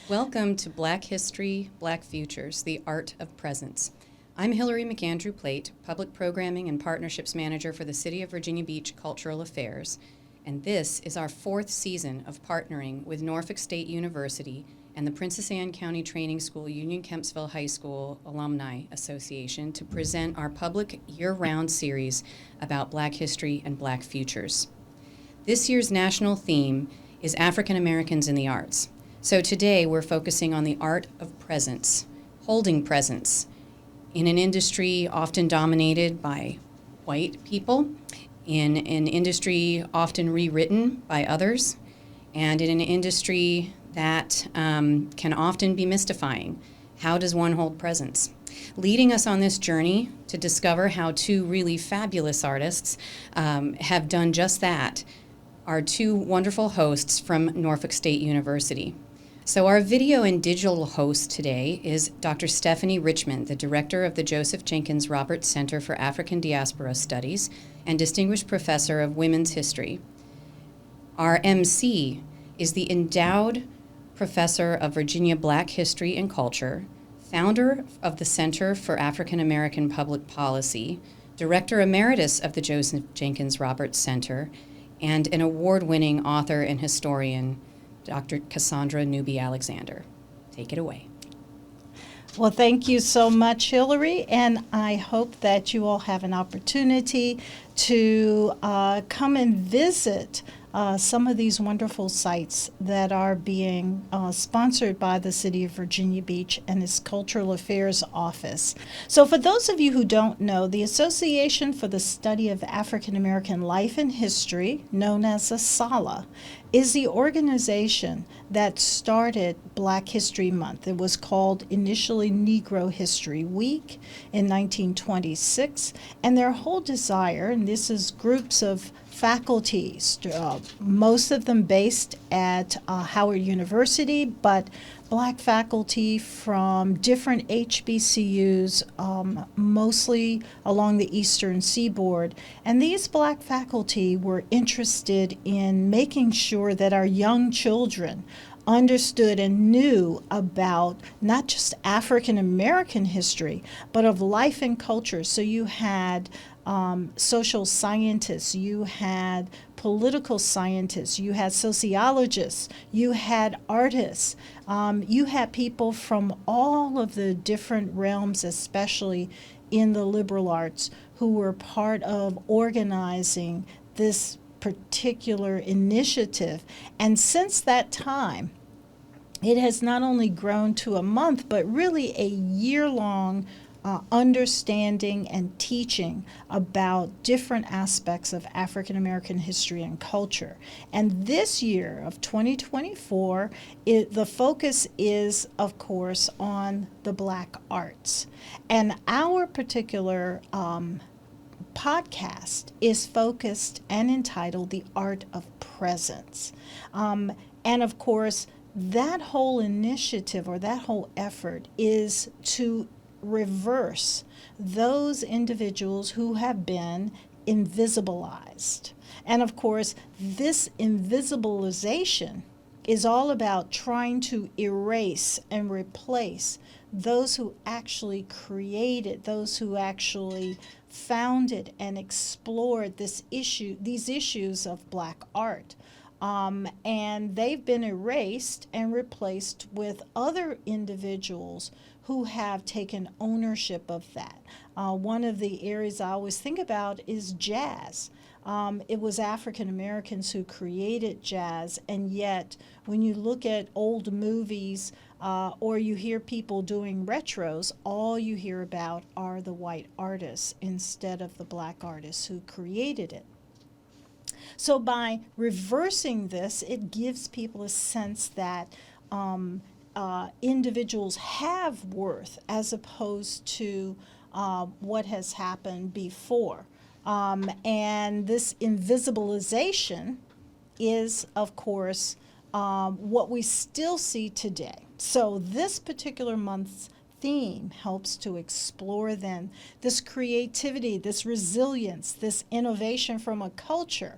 Welcome to Black History, Black Futures, the Art of Presence. I'm Hillary McAndrew Plate, Public Programming and Partnerships Manager for the City of Virginia Beach Cultural Affairs, and this is our 4th season of partnering with Norfolk State University and the Princess Anne County Training School Union Kempsville High School Alumni Association to present our public year-round series about Black history and Black futures. This year's national theme is African Americans in the Arts. So today we're focusing on the art of presence, holding presence in an industry often dominated by white people, in an industry often rewritten by others, and in an industry that can often be mystifying. How does one hold presence? Leading us on this journey to discover how 2 really fabulous artists have done just that are 2 wonderful hosts from Norfolk State University. So our video and digital host today is Dr. Stephanie Richmond, the director of the Joseph Jenkins Roberts Center for African Diaspora Studies and Distinguished Professor of Women's History. Our MC is the Endowed Professor of Virginia Black History and Culture, founder of the Center for African American Public Policy, Director Emeritus of the Joseph Jenkins Roberts Center, and an award-winning author and historian, Dr. Cassandra Newby-Alexander. Take it away. Well, thank you so much, Hillary, and I hope that you all have an opportunity to come and visit some of these wonderful sites that are being sponsored by the City of Virginia Beach and its Cultural Affairs Office. So for those of you who don't know, the Association for the Study of African American Life and History, known as ASALH, is the organization that started Black History Month. It was called initially Negro History Week in 1926, and their whole desire, and this is groups of faculties, most of them based at Howard University, but Black faculty from different HBCUs, mostly along the Eastern Seaboard. And these Black faculty were interested in making sure that our young children understood and knew about not just African American history, but of life and culture. So you had social scientists, you had political scientists, you had sociologists, you had artists, you had people from all of the different realms, especially in the liberal arts, who were part of organizing this particular initiative. And since that time, it has not only grown to a month, but really a year-long understanding and teaching about different aspects of African American history and culture. And this year of 2024, the focus is, of course, on the Black arts. And our particular podcast is focused and entitled The Art of Presence. And of course, that whole initiative or that whole effort is to reverse those individuals who have been invisibilized. And of course, this invisibilization is all about trying to erase and replace those who actually created, those who actually founded and explored these issues of Black art. And they've been erased and replaced with other individuals who have taken ownership of that. One of the areas I always think about is jazz. It was African Americans who created jazz, and yet when you look at old movies or you hear people doing retros, all you hear about are the white artists instead of the Black artists who created it. So by reversing this, it gives people a sense that individuals have worth as opposed to what has happened before. And this invisibilization is, of course, what we still see today. So this particular month's theme helps to explore then this creativity, this resilience, this innovation from a culture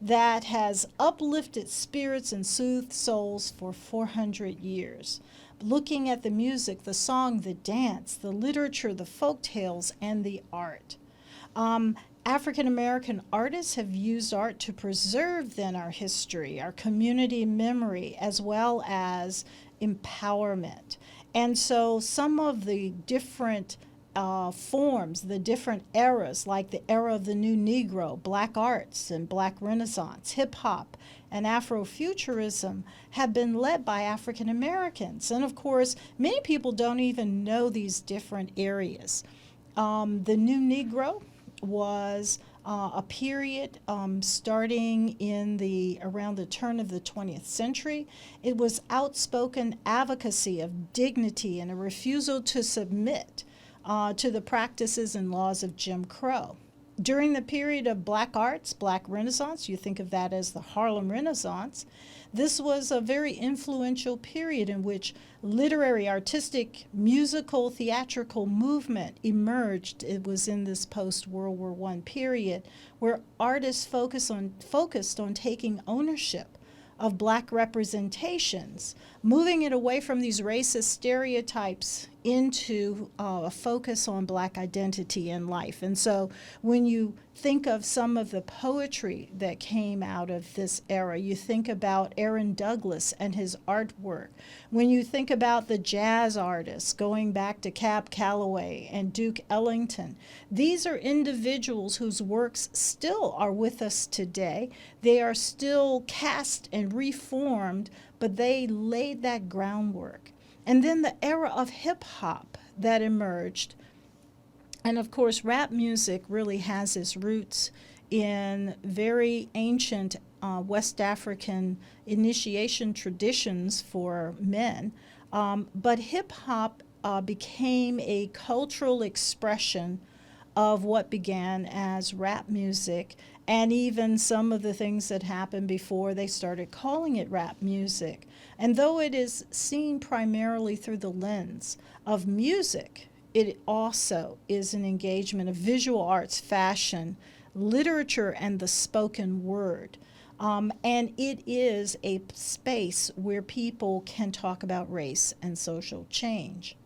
that has uplifted spirits and soothed souls for 400 years. Looking at the music, the song, the dance, the literature, the folk tales, and the art. African American artists have used art to preserve then our history, our community memory, as well as empowerment. And so some of the different forms, the different eras, like the era of the New Negro, Black arts and Black Renaissance, hip-hop, and Afrofuturism have been led by African Americans. And of course, many people don't even know these different areas. The New Negro was a period starting in around the turn of the 20th century. It was outspoken advocacy of dignity and a refusal to submit to the practices and laws of Jim Crow. During the period of Black arts, Black Renaissance, you think of that as the Harlem Renaissance, this was a very influential period in which literary, artistic, musical, theatrical movement emerged. It was in this post-World War I period where artists focused on taking ownership of Black representations, moving it away from these racist stereotypes into a focus on Black identity and life. And so when you think of some of the poetry that came out of this era, you think about Aaron Douglas and his artwork. When you think about the jazz artists, going back to Cab Calloway and Duke Ellington, these are individuals whose works still are with us today. They are still cast and reformed, but they laid that groundwork. And then the era of hip-hop that emerged. And of course, rap music really has its roots in very ancient West African initiation traditions for men. But hip-hop became a cultural expression of what began as rap music, and even some of the things that happened before they started calling it rap music. And though it is seen primarily through the lens of music, it also is an engagement of visual arts, fashion, literature, and the spoken word. And it is a space where people can talk about race and social change.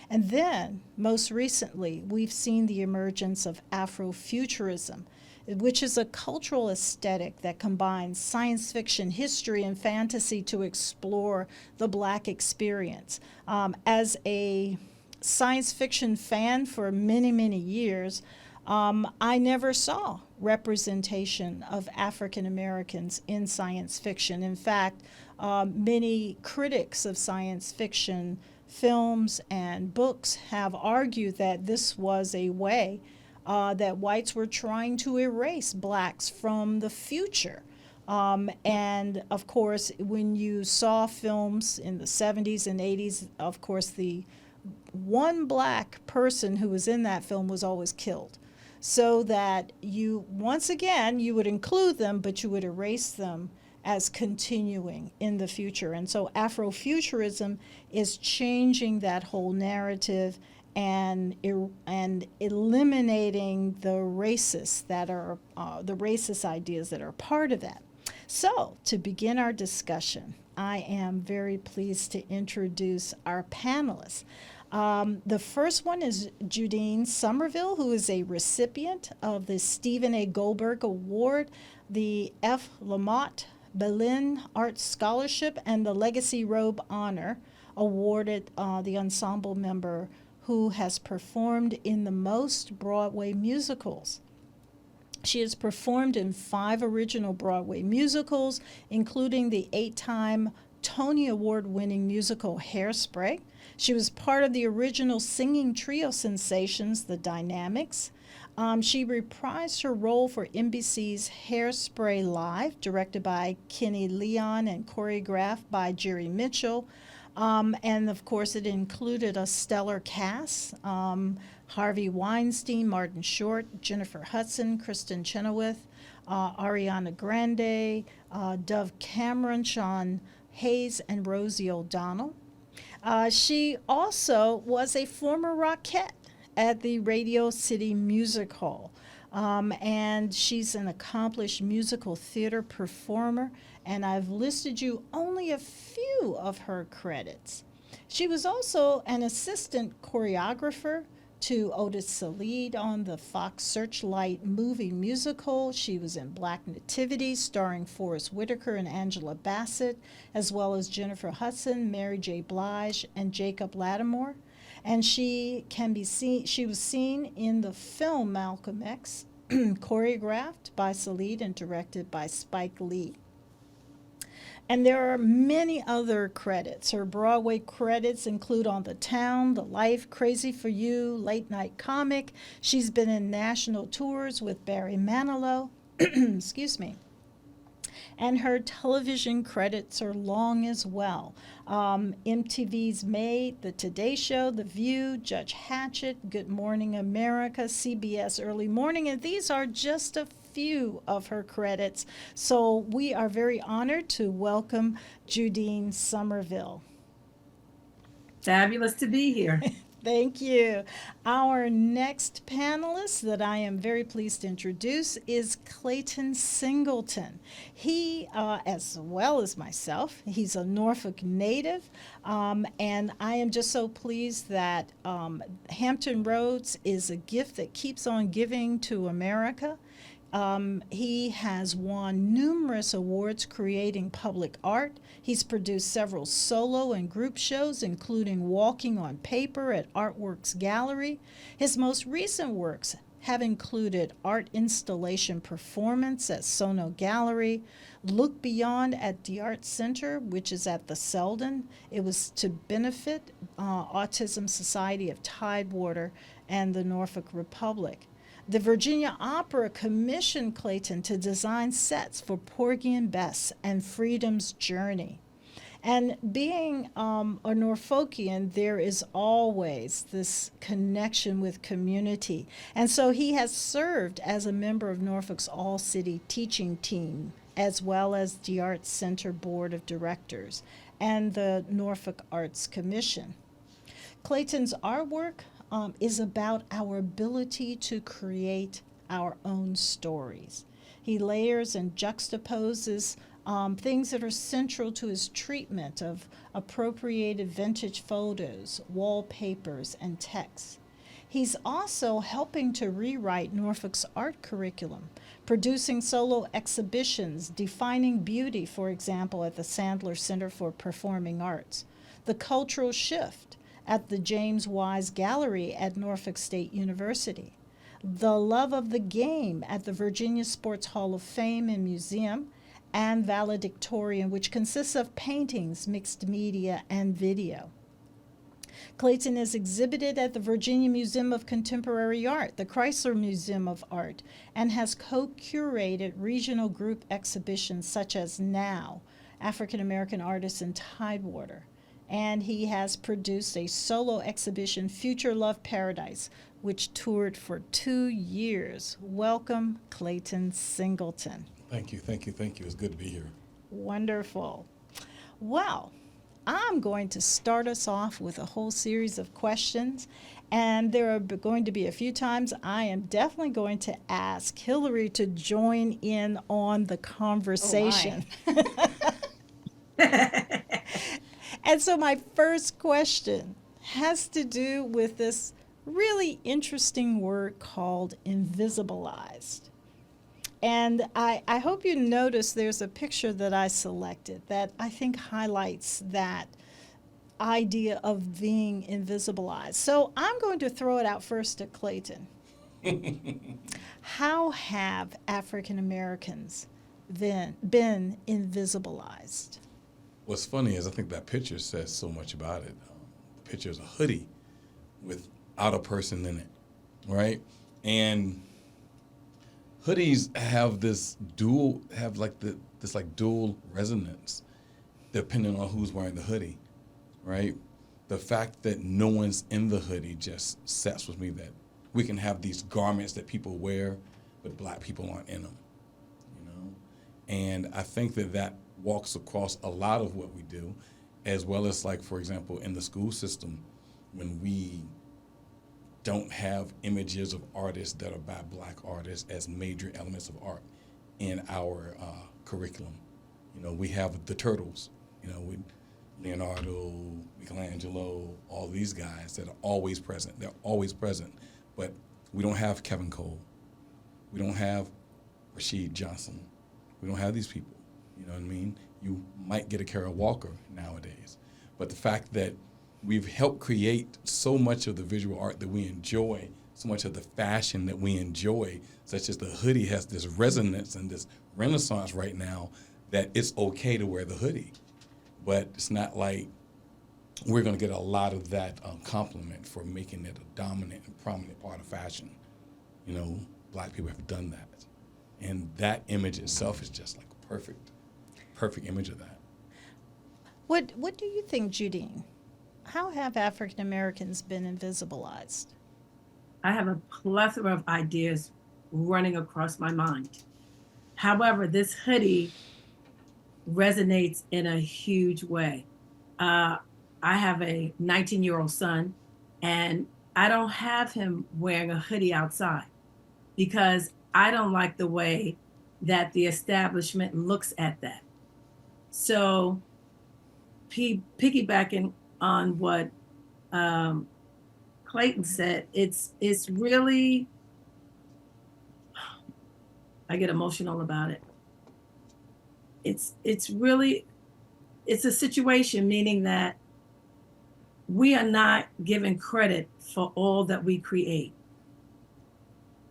And then, most recently, we've seen the emergence of Afrofuturism, which is a cultural aesthetic that combines science fiction, history, and fantasy to explore the Black experience. As a science fiction fan for many, many years, I never saw representation of African Americans in science fiction. In fact, many critics of science fiction films and books have argued that this was a way that whites were trying to erase Blacks from the future. And of course, when you saw films in the 70s and 80s, of course, the one Black person who was in that film was always killed. So that you, once again, you would include them, but you would erase them as continuing in the future. And so Afrofuturism is changing that whole narrative and eliminating the racists that are the racist ideas that are part of that. So to begin our discussion, I am very pleased to introduce our panelists. The first one is Judine Sommerville, who is a recipient of the Stephen A. Goldberg Award, the F. Lamont Bellin Arts Scholarship, and the Legacy Robe Honor, awarded the ensemble member who has performed in the most Broadway musicals. She has performed in 5 original Broadway musicals, including the 8-time Tony Award-winning musical Hairspray. She was part of the original singing trio sensations, The Dynamics. She reprised her role for NBC's Hairspray Live, directed by Kenny Leon and choreographed by Jerry Mitchell. And of course, it included a stellar cast: Harvey Weinstein, Martin Short, Jennifer Hudson, Kristen Chenoweth, Ariana Grande, Dove Cameron, Sean Hayes, and Rosie O'Donnell. She also was a former Rockette at the Radio City Music Hall. And she's an accomplished musical theater performer, and I've listed you only a few of her credits. She was also an assistant choreographer to Otis Salid on the Fox Searchlight movie musical. She was in Black Nativity, starring Forrest Whitaker and Angela Bassett, as well as Jennifer Hudson, Mary J. Blige, and Jacob Lattimore. And she was seen in the film Malcolm X, choreographed by Salid and directed by Spike Lee. And there are many other credits. Her Broadway credits include On the Town, The Life, Crazy for You, Late Night Comic. She's been in national tours with Barry Manilow. Excuse me. And her television credits are long as well. MTV's Made, The Today Show, The View, Judge Hatchett, Good Morning America, CBS Early Morning, and these are just a few of her credits. So we are very honored to welcome Judine Sommerville. Fabulous to be here. Thank you. Our next panelist that I am very pleased to introduce is Clayton Singleton. He, as well as myself, he's a Norfolk native, and I am just so pleased that Hampton Roads is a gift that keeps on giving to America. He has won numerous awards creating public art. He's produced several solo and group shows, including Walking on Paper at Artworks Gallery. His most recent works have included art installation performance at Sono Gallery, Look Beyond at the Art Center, which is at the Selden. It was to benefit Autism Society of Tidewater and the Norfolk Republic. The Virginia Opera commissioned Clayton to design sets for Porgy and Bess and Freedom's Journey. And being a Norfolkian, there is always this connection with community. And so he has served as a member of Norfolk's All-City Teaching Team, as well as the Arts Center Board of Directors and the Norfolk Arts Commission. Clayton's artwork is about our ability to create our own stories. He layers and juxtaposes things that are central to his treatment of appropriated vintage photos, wallpapers, and texts. He's also helping to rewrite Norfolk's art curriculum, producing solo exhibitions, defining beauty, for example, at the Sandler Center for Performing Arts, The Cultural Shift at the James Wise Gallery at Norfolk State University, The Love of the Game at the Virginia Sports Hall of Fame and Museum, and Valedictorian, which consists of paintings, mixed media, and video. Clayton is exhibited at the Virginia Museum of Contemporary Art, the Chrysler Museum of Art, and has co-curated regional group exhibitions such as Now, African American Artists in Tidewater. And he has produced a solo exhibition, Future Love Paradise, which toured for 2 years. Welcome, Clayton Singleton. Thank you. It's good to be here. Wonderful. Well, I'm going to start us off with a whole series of questions, and there are going to be a few times I am definitely going to ask Hillary to join in on the conversation. And so my first question has to do with this really interesting word called invisibilized. And I hope you notice there's a picture that I selected that I think highlights that idea of being invisibilized. So I'm going to throw it out first to Clayton. How have African Americans been invisibilized? What's funny is I think that picture says so much about it. The picture is a hoodie without a person in it, right? And hoodies have this dual resonance depending on who's wearing the hoodie, right? The fact that no one's in the hoodie just sets with me that we can have these garments that people wear, but black people aren't in them, you know? And I think that walks across a lot of what we do, as well as, like, for example, in the school system, when we don't have images of artists that are by black artists as major elements of art in our curriculum. You know, we have the Turtles, you know, with Leonardo, Michelangelo, all these guys that are always present. They're always present. But we don't have Kevin Cole. We don't have Rashid Johnson. We don't have these people. You know what I mean? You might get a Carol Walker nowadays. But the fact that we've helped create so much of the visual art that we enjoy, so much of the fashion that we enjoy, such as the hoodie has this resonance and this renaissance right now that it's okay to wear the hoodie. But it's not like we're going to get a lot of that compliment for making it a dominant and prominent part of fashion. You know, black people have done that. And that image itself is just like a perfect image of that. What do you think, Judine? How have African Americans been invisibilized? I have a plethora of ideas running across my mind. However, this hoodie resonates in a huge way. I have a 19-year-old son, and I don't have him wearing a hoodie outside because I don't like the way that the establishment looks at that. So, piggybacking on what Clayton said, it's really, I get emotional about it. It's a situation, meaning that we are not given credit for all that we create.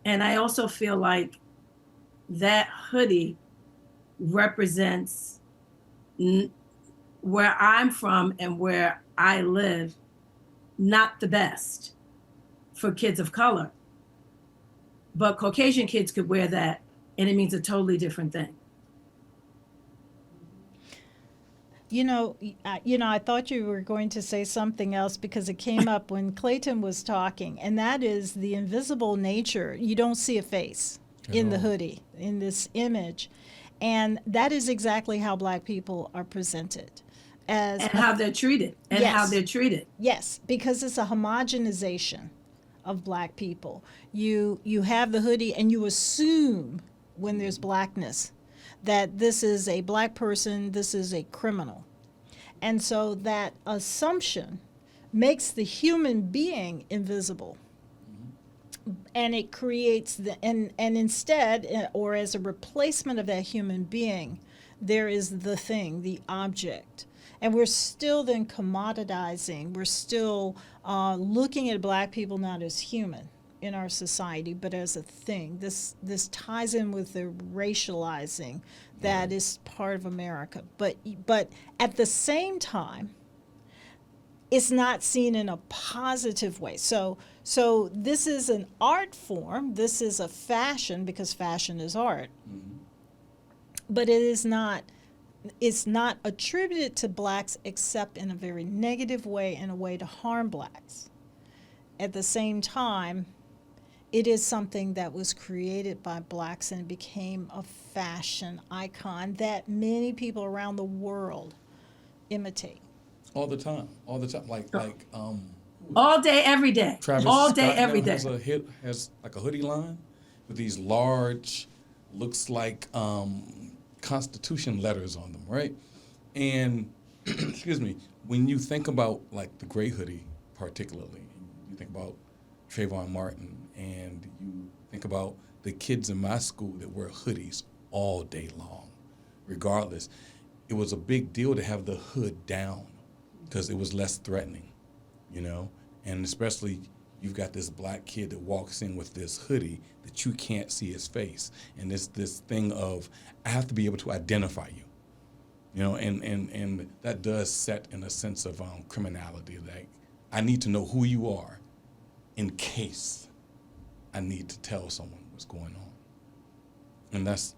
And I also feel like that hoodie represents where I'm from and where I live, not the best for kids of color. But Caucasian kids could wear that, and it means a totally different thing. I thought you were going to say something else because it came up when Clayton was talking, and that is the invisible nature. You don't see a face in the hoodie, in this image. And that is exactly how black people are presented. And how they're treated. Yes, because it's a homogenization of black people. You have the hoodie and you assume when there's blackness that this is a black person, this is a criminal. And so that assumption makes the human being invisible. And it creates and instead, or as a replacement of that human being, there is the thing, the object. And we're still then commoditizing, we're still looking at black people not as human in our society, but as a thing. This ties in with the racializing that is part of America. But at the same time, it's not seen in a positive way. So this is an art form. This is a fashion, because fashion is art. Mm-hmm. But it's not attributed to blacks except in a very negative way, in a way to harm blacks. At the same time, it is something that was created by blacks and became a fashion icon that many people around the world imitate. All the time. Like all day, every day. Travis all Scott day, every day. Has like a hoodie line with these large, looks like Constitution letters on them, right? And excuse me, when you think about like the gray hoodie, particularly, you think about Trayvon Martin, and you think about the kids in my school that wear hoodies all day long, regardless. It was a big deal to have the hood down because it was less threatening, you know? And especially you've got this black kid that walks in with this hoodie that you can't see his face. And this thing of, I have to be able to identify you, you know? And that does set in a sense of criminality. Like, I need to know who you are in case I need to tell someone what's going on. And that's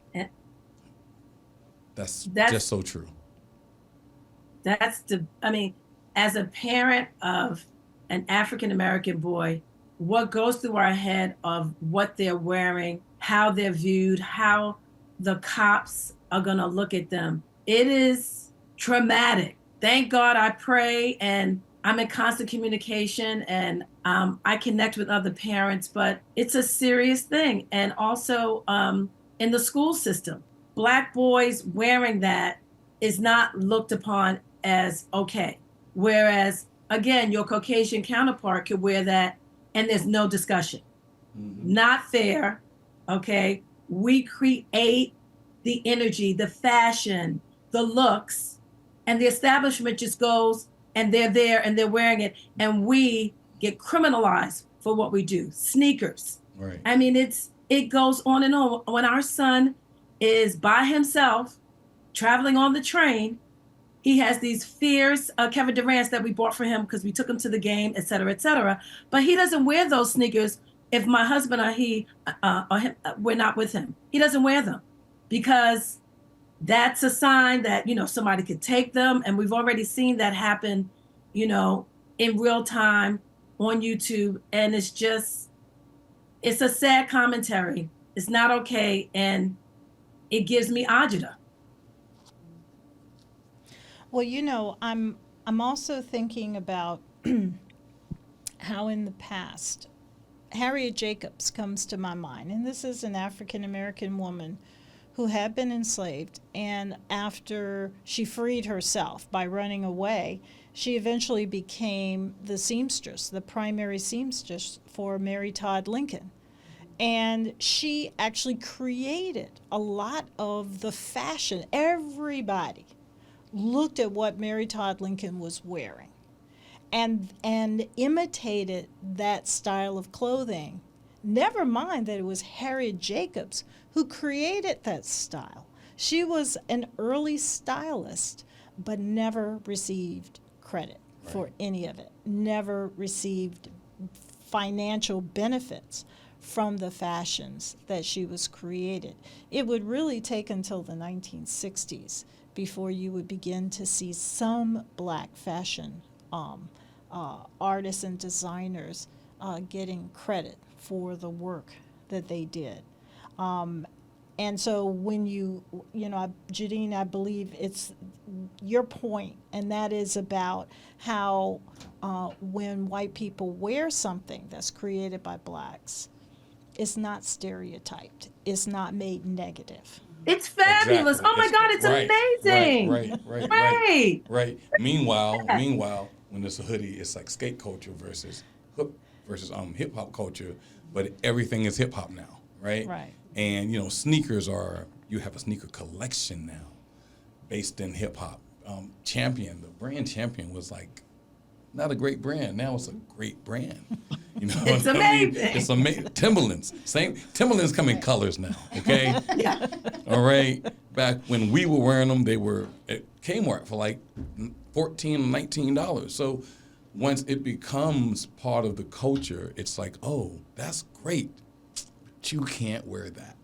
just so true. As a parent of an African-American boy, what goes through our head of what they're wearing, how they're viewed, how the cops are going to look at them, it is traumatic. Thank God I pray and I'm in constant communication, and I connect with other parents, but it's a serious thing. And also in the school system, Black boys wearing that is not looked upon as okay. Whereas, again, your Caucasian counterpart could wear that and there's no discussion. Not fair, okay? We create the energy, the fashion, the looks, and the establishment just goes and they're there and they're wearing it, and we get criminalized for what we do. Sneakers. Right. I mean, it goes on and on. When our son is by himself traveling on the train, he has these fierce Kevin Durant's that we bought for him because we took him to the game, et cetera, et cetera. But he doesn't wear those sneakers if my husband or he or him, we're not with him. He doesn't wear them because that's a sign that, somebody could take them. And we've already seen that happen, in real time on YouTube. And it's a sad commentary. It's not okay. And it gives me agita. Well, I'm also thinking about how in the past, Harriet Jacobs comes to my mind, and this is an African American woman who had been enslaved, and after she freed herself by running away, she eventually became the primary seamstress for Mary Todd Lincoln. And she actually created a lot of the fashion. Everybody looked at what Mary Todd Lincoln was wearing and imitated that style of clothing. Never mind that it was Harriet Jacobs who created that style. She was an early stylist, but never received credit for any of it, never received financial benefits from the fashions that she was created. It would really take until the 1960s before you would begin to see some Black fashion artists and designers getting credit for the work that they did. And so when Judine, I believe it's your point, and that is about how when white people wear something that's created by Blacks, it's not stereotyped. It's not made negative. It's fabulous. Exactly. Oh my God, it's amazing. Right. Meanwhile, when it's a hoodie, it's like skate culture versus hip hop culture, but everything is hip hop now, right? Right. And sneakers you have a sneaker collection now, based in hip hop. Champion, the brand Champion was like not a great brand. Now it's a great brand. It's amazing. It's amazing. Timberlands. Timberlands come in colors now, okay? Yeah. All right. Back when we were wearing them, they were at Kmart for like $14, $19. So once it becomes part of the culture, it's like, oh, that's great, but you can't wear that.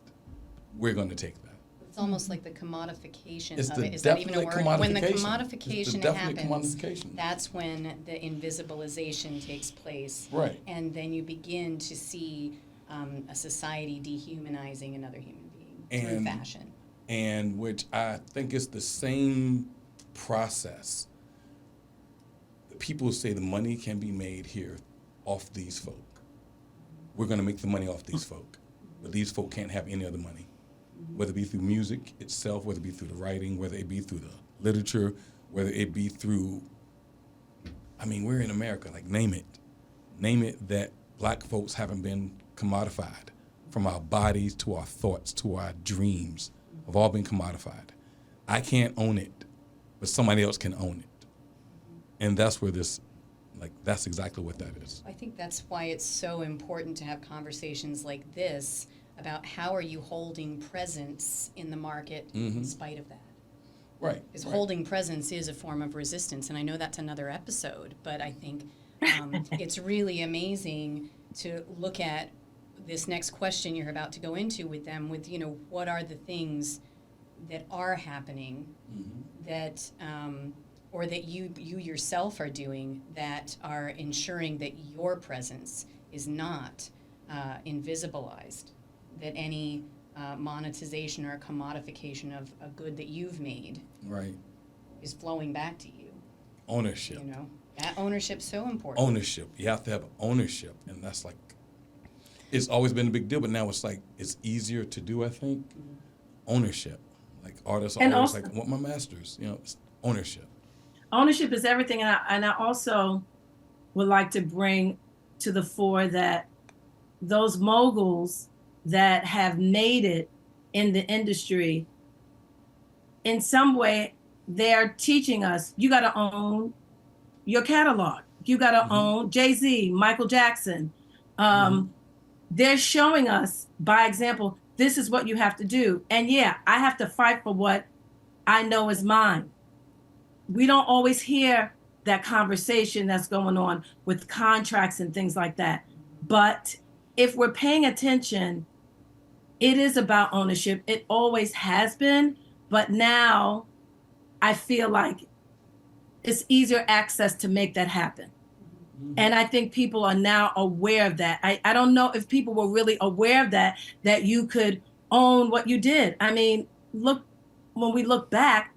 We're going to take that. It's almost like the commodification It's of the it. Is that even a definite word? When the commodification. It's the commodification definite happens, commodification. that's when the invisibilization takes place. Right. And then you begin to see a society dehumanizing another human being through fashion. And which I think is the same process. People say the money can be made here off these folk. We're going to make the money off these folk. But these folk can't have any other money. Whether it be through music itself, whether it be through the writing, whether it be through the literature, whether it be through, we're in America, like name it that Black folks haven't been commodified. From our bodies to our thoughts to our dreams have all been commodified. I can't own it, but somebody else can own it. And that's where that's exactly what that is. I think that's why it's so important to have conversations like this about how are you holding presence in the market in spite of that. Right. Because holding presence is a form of resistance, and I know that's another episode, but I think it's really amazing to look at this next question you're about to go into with them with, what are the things that are happening that or that you yourself are doing that are ensuring that your presence is not invisibilized, that any monetization or commodification of a good that you've made Right. is flowing back to you. Ownership. That ownership's so important. Ownership. You have to have ownership, and that's like, it's always been a big deal, but now it's like, it's easier to do, I think. Ownership. Like, artists are And always also- like, I want my masters, it's ownership. Ownership is everything, and I also would like to bring to the fore that those moguls that have made it in the industry, in some way, they're teaching us, you got to own your catalog. You got to own Jay-Z, Michael Jackson. They're showing us by example, this is what you have to do. And yeah, I have to fight for what I know is mine. We don't always hear that conversation that's going on with contracts and things like that. But if we're paying attention, it is about ownership. It always has been, but now I feel like it's easier access to make that happen. And I think people are now aware of that. I don't know if people were really aware of that you could own what you did. I mean, when we look back,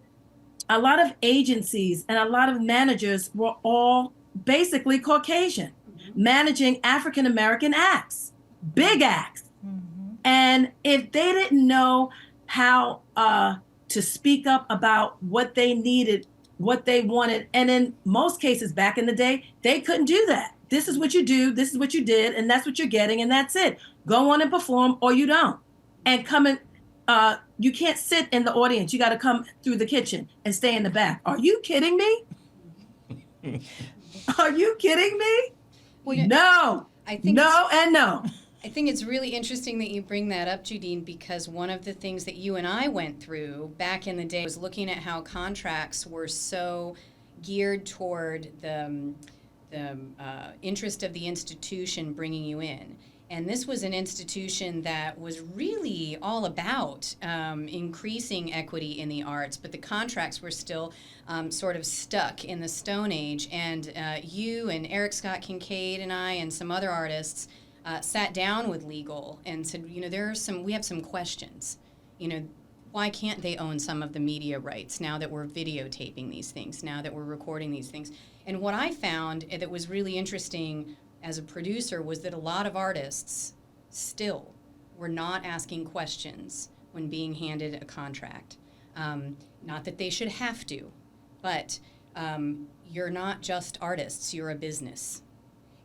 a lot of agencies and a lot of managers were all basically Caucasian, managing African-American acts, big acts. And if they didn't know how to speak up about what they needed, what they wanted, and in most cases back in the day, they couldn't do that. This is what you do, this is what you did, and that's what you're getting, and that's it. Go on and perform, or you don't. And come in, you can't sit in the audience. You got to come through the kitchen and stay in the back. Are you kidding me? Are you kidding me? Well, no. I think no and no. I think it's really interesting that you bring that up, Judine, because one of the things that you and I went through back in the day was looking at how contracts were so geared toward the interest of the institution bringing you in. And this was an institution that was really all about increasing equity in the arts, but the contracts were still sort of stuck in the Stone Age. And you and Eric Scott Kincaid and I and some other artists sat down with legal and said, we have some questions. Why can't they own some of the media rights now that we're videotaping these things, now that we're recording these things? And what I found that was really interesting as a producer was that a lot of artists still were not asking questions when being handed a contract. Not that they should have to, but you're not just artists, you're a business.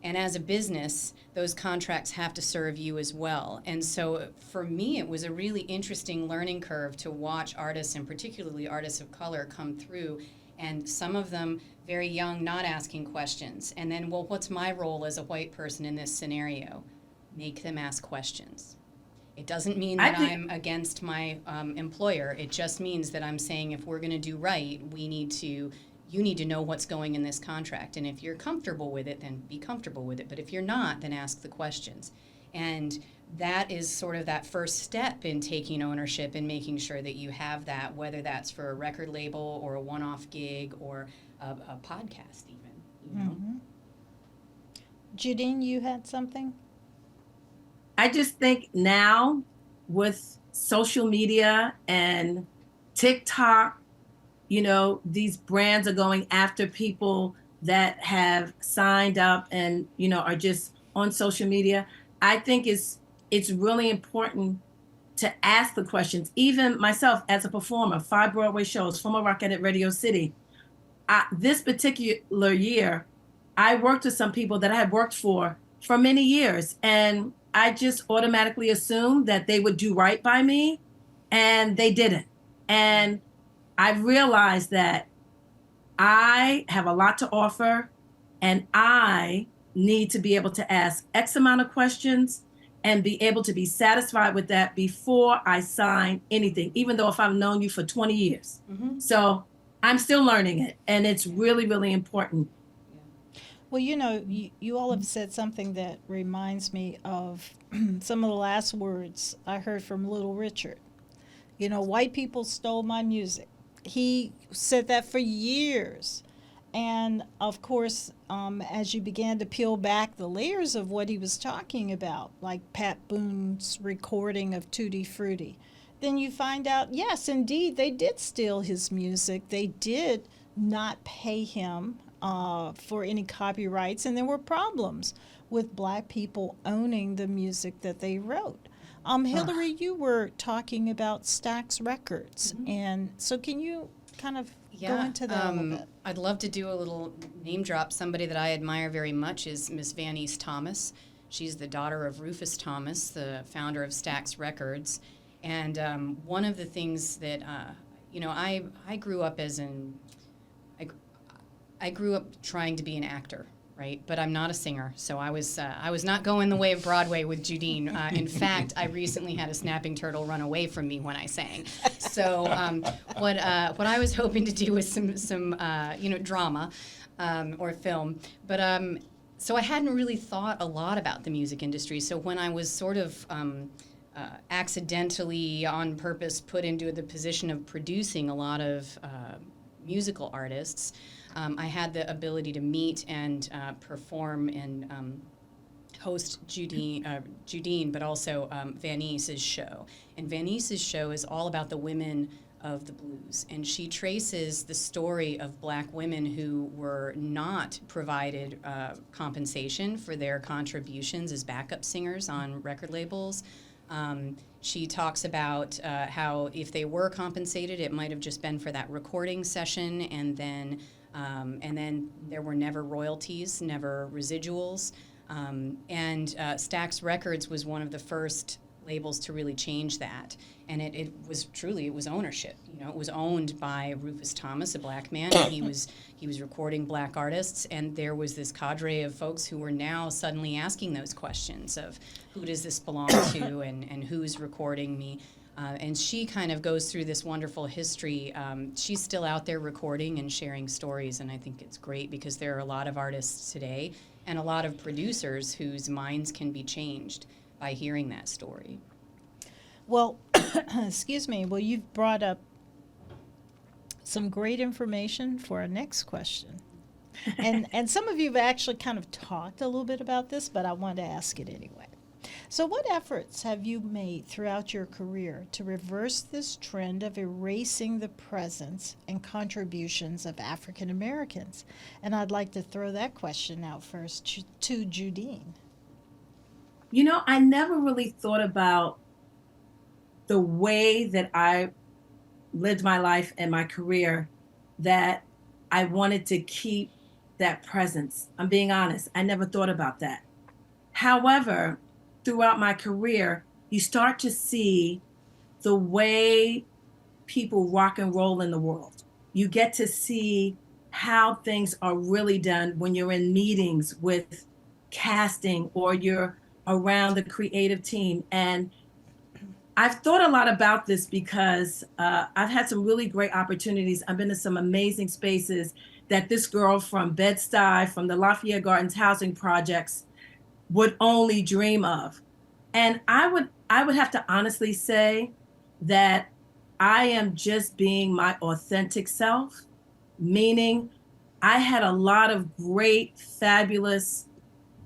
And as a business, those contracts have to serve you as well. And so for me, it was a really interesting learning curve to watch artists, and particularly artists of color, come through, and some of them very young, not asking questions. And then, well, what's my role as a white person in this scenario? Make them ask questions. It doesn't mean that I'm against my employer. It just means that I'm saying if we're going to do right, you need to know what's going in this contract. And if you're comfortable with it, then be comfortable with it. But if you're not, then ask the questions. And that is sort of that first step in taking ownership and making sure that you have that, whether that's for a record label or a one-off gig or a podcast even. Judine, you had something? I just think now with social media and TikTok, these brands are going after people that have signed up and, are just on social media. I think it's really important to ask the questions. Even myself as a performer, 5 Broadway shows, former Rockette at Radio City. This particular year, I worked with some people that I had worked for many years. And I just automatically assumed that they would do right by me, and they didn't. And I realized that I have a lot to offer, and I need to be able to ask X amount of questions and be able to be satisfied with that before I sign anything, even though if I've known you for 20 years. So I'm still learning it, and it's really, really important. Well, you all have said something that reminds me of some of the last words I heard from Little Richard. White people stole my music. He said that for years. And of course, as you began to peel back the layers of what he was talking about, like Pat Boone's recording of Tutti Frutti, then you find out, yes, indeed, they did steal his music. They did not pay him for any copyrights, and there were problems with Black people owning the music that they wrote. Hillary, you were talking about Stax Records, and so can you kind of go into that a little bit? I'd love to do a little name drop. Somebody that I admire very much is Miss Vanice Thomas. She's the daughter of Rufus Thomas, the founder of Stax Records. And one of the things that, I grew up I grew up trying to be an actor, right? But I'm not a singer, so I was not going the way of Broadway with Judine. In fact, I recently had a snapping turtle run away from me when I sang. So what I was hoping to do was some drama or film, but so I hadn't really thought a lot about the music industry. So when I was sort of accidentally, on purpose, put into the position of producing a lot of musical artists, I had the ability to meet and perform and host Judine, but also Vanice's show. And Vanice's show is all about the women of the blues. And she traces the story of Black women who were not provided compensation for their contributions as backup singers on record labels. She talks about how if they were compensated, it might have just been for that recording session, and then there were never royalties, never residuals. And Stax Records was one of the first labels to really change that. And it was ownership. It was owned by Rufus Thomas, a Black man, and he was recording Black artists, and there was this cadre of folks who were now suddenly asking those questions of who does this belong to, and who's recording me. And she kind of goes through this wonderful history. She's still out there recording and sharing stories, and I think it's great because there are a lot of artists today and a lot of producers whose minds can be changed by hearing that story. Well, excuse me. Well, you've brought up some great information for our next question. And some of you have actually kind of talked a little bit about this, but I want to ask it anyway. So what efforts have you made throughout your career to reverse this trend of erasing the presence and contributions of African Americans? And I'd like to throw that question out first to Judine. I never really thought about the way that I lived my life and my career, that I wanted to keep that presence. I'm being honest. I never thought about that. However, throughout my career, you start to see the way people rock and roll in the world. You get to see how things are really done when you're in meetings with casting or you're around the creative team. And I've thought a lot about this because I've had some really great opportunities. I've been to some amazing spaces that this girl from Bed-Stuy, from the Lafayette Gardens housing projects, would only dream of. And I would have to honestly say that I am just being my authentic self, meaning I had a lot of great, fabulous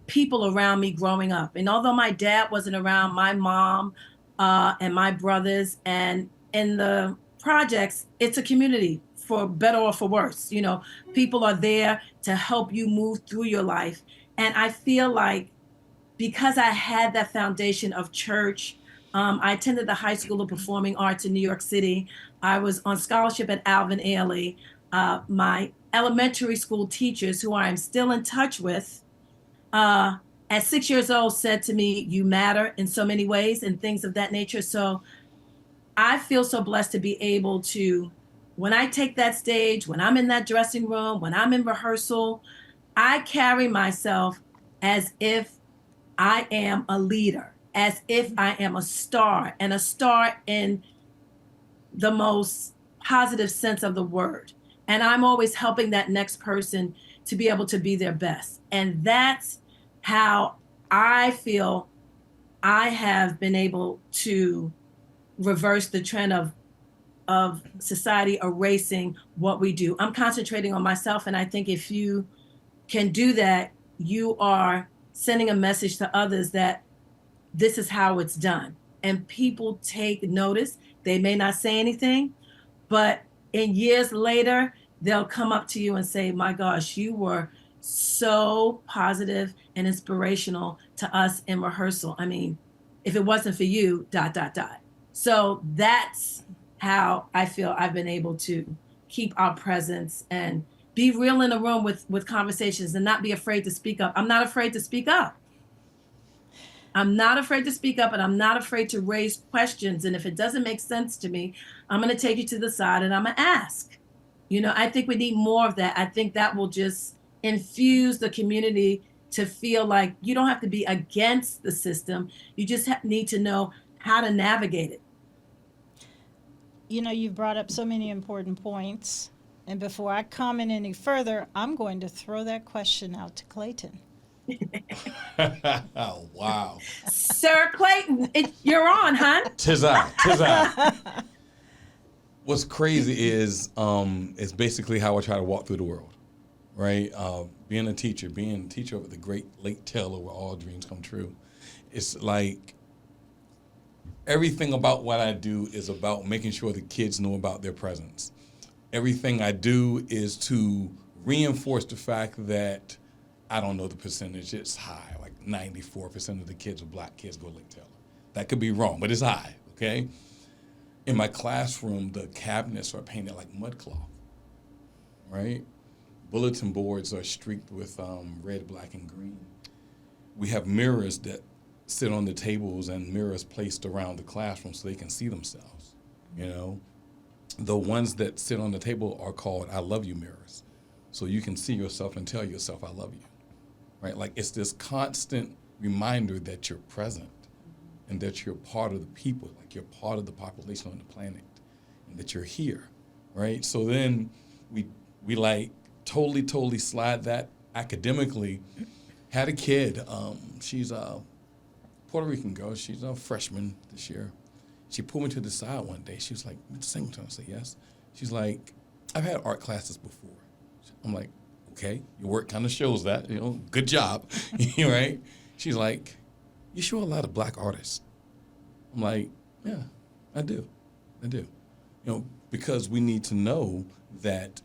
people around me growing up. And although my dad wasn't around, my mom and my brothers, and in the projects, it's a community, for better or for worse. People are there to help you move through your life. And I feel like because I had that foundation of church, I attended the High School of Performing Arts in New York City. I was on scholarship at Alvin Ailey. My elementary school teachers, who I am still in touch with, at 6 years old said to me, "You matter in so many ways," and things of that nature. So I feel so blessed to be able to, when I take that stage, when I'm in that dressing room, when I'm in rehearsal, I carry myself as if I am a leader, as if I am a star, and a star in the most positive sense of the word. And I'm always helping that next person to be able to be their best. And that's how I feel I have been able to reverse the trend of society erasing what we do. I'm concentrating on myself, and I think if you can do that, you are sending a message to others that this is how it's done. And people take notice. They may not say anything, but in years later, they'll come up to you and say, my gosh, you were so positive and inspirational to us in rehearsal. I mean, if it wasn't for you, ... So that's how I feel I've been able to keep our presence and be real in the room with conversations and not be afraid to speak up. I'm not afraid to speak up. I'm not afraid to speak up, and I'm not afraid to raise questions. And if it doesn't make sense to me, I'm going to take you to the side and I'm going to ask. You know, I think we need more of that. I think that will just infuse the community to feel like you don't have to be against the system. You just need to know how to navigate it. You know, you've brought up so many important points. And before I comment any further, I'm going to throw that question out to Clayton. Wow. Sir Clayton, you're on, huh? Tis I. What's crazy is it's basically how I try to walk through the world, right? Being a teacher of the great late tale of where all dreams come true. It's like everything about what I do is about making sure the kids know about their presence. Everything I do is to reinforce the fact that I don't know the percentage. It's high, like 94% of the kids are black kids go late tailer. That could be wrong, but it's high, okay? In my classroom, the cabinets are painted like mud cloth, right? Bulletin boards are streaked with red, black, and green. We have mirrors that sit on the tables and mirrors placed around the classroom so they can see themselves, you know? The ones that sit on the table are called I love you mirrors. So you can see yourself and tell yourself I love you, right? Like it's this constant reminder that you're present and that you're part of the people, like you're part of the population on the planet and that you're here, right? So then we like totally slide that academically. Had a kid, she's a Puerto Rican girl, she's a freshman this year. She pulled me to the side one day. She was like, Mr. Singleton. I said, yes. She's like, I've had art classes before. I'm like, okay, your work kind of shows that, you know, good job, right? She's like, you show a lot of black artists. I'm like, yeah, I do. You know, because we need to know that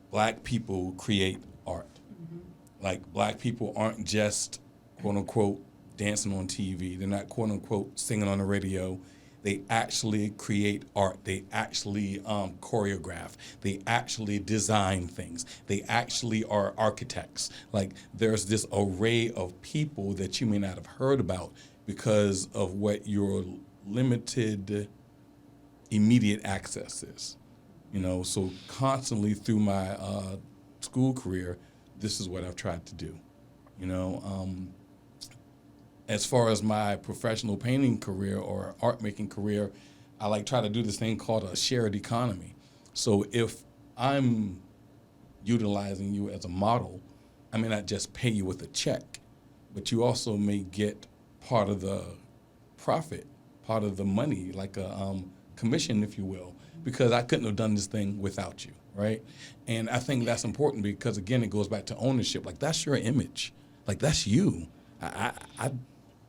black people create art. Mm-hmm. Like black people aren't just, quote unquote, dancing on TV. They're not, quote unquote, singing on the radio. They actually create art. They actually choreograph. They actually design things. They actually are architects. Like there's this array of people that you may not have heard about because of what your limited immediate access is. You know, so constantly through my school career, this is what I've tried to do. You know, as far as my professional painting career or art making career, I like try to do this thing called a shared economy. So if I'm utilizing you as a model, I may not just pay you with a check, but you also may get part of the profit, part of the money, like a commission, if you will, because I couldn't have done this thing without you, right? And I think that's important because, again, it goes back to ownership. Like, that's your image. Like, that's you.